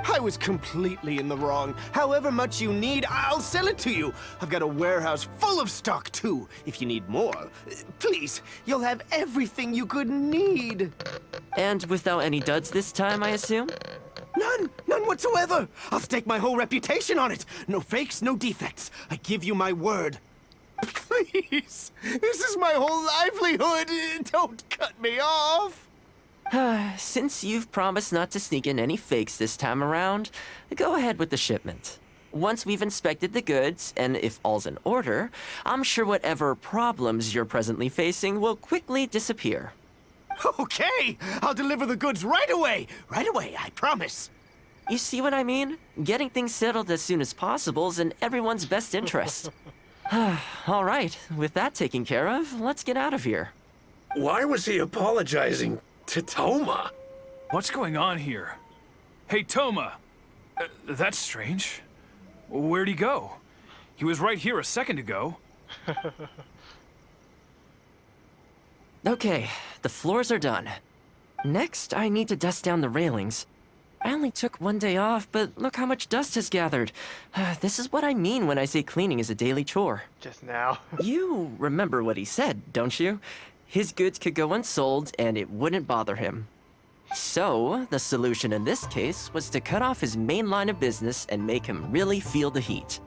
I was completely in the wrong. However much you need, I'll sell it to you. I've got a warehouse full of stock, too. If you need more, please, you'll have everything you could need. And without any duds this time, I assume? None whatsoever. I'll stake my whole reputation on it. No fakes, no defects. I give you my word. Please, this is my whole livelihood. Don't cut me off. Since you've promised not to sneak in any fakes this time around, go ahead with the shipment. Once we've inspected the goods, and if all's in order, I'm sure whatever problems you're presently facing will quickly disappear. Okay, I'll deliver the goods right away. Right away, I promise. You see what I mean? Getting things settled as soon as possible is in everyone's best interest. All right, with that taken care of, let's get out of here. Why was he apologizing to Thoma? What's going on here? Hey, Thoma. That's strange. Where'd he go? He was right here a second ago. Okay, the floors are done. Next, I need to dust down the railings. I only took one day off, but look how much dust has gathered. This is what I mean when I say cleaning is a daily chore. Just now. You remember what he said, don't you? His goods could go unsold and it wouldn't bother him. So, the solution in this case was to cut off his main line of business and make him really feel the heat.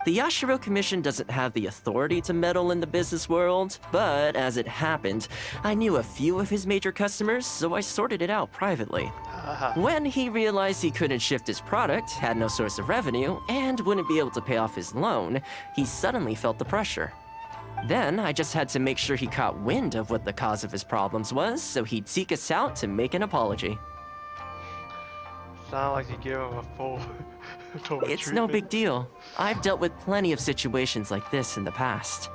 The Yashiro Commission doesn't have the authority to meddle in the business world, but as it happened, I knew a few of his major customers, so I sorted it out privately. When he realized he couldn't shift his product, had no source of revenue, and wouldn't be able to pay off his loan, he suddenly felt the pressure. Then, I just had to make sure he caught wind of what the cause of his problems was, so he'd seek us out to make an apology. Sound like you give him a full total It's no big deal. I've dealt with plenty of situations like this in the past.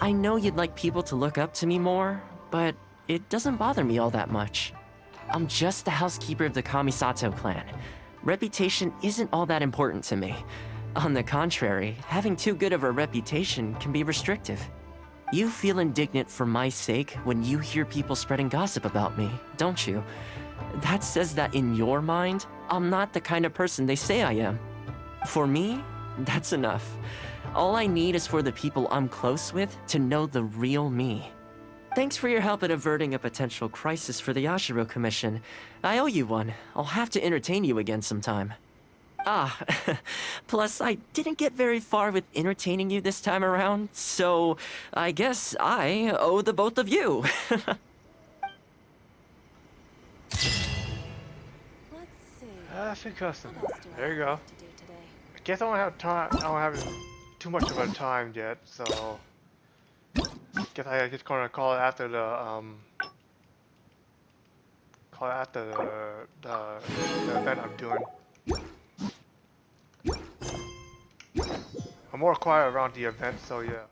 I know you'd like people to look up to me more, but it doesn't bother me all that much. I'm just the housekeeper of the Kamisato clan. Reputation isn't all that important to me. On the contrary, having too good of a reputation can be restrictive. You feel indignant for my sake when you hear people spreading gossip about me, don't you? That says that in your mind, I'm not the kind of person they say I am. For me, that's enough. All I need is for the people I'm close with to know the real me. Thanks for your help in averting a potential crisis for the Yashiro Commission. I owe you one. I'll have to entertain you again sometime. Ah, plus I didn't get very far with entertaining you this time around, so I guess I owe the both of you. That's a customer. There you go. I guess I don't have time. I don't have too much of a time yet, so guess I just gonna call it after the the event I'm doing. I'm more quiet around the event, so yeah.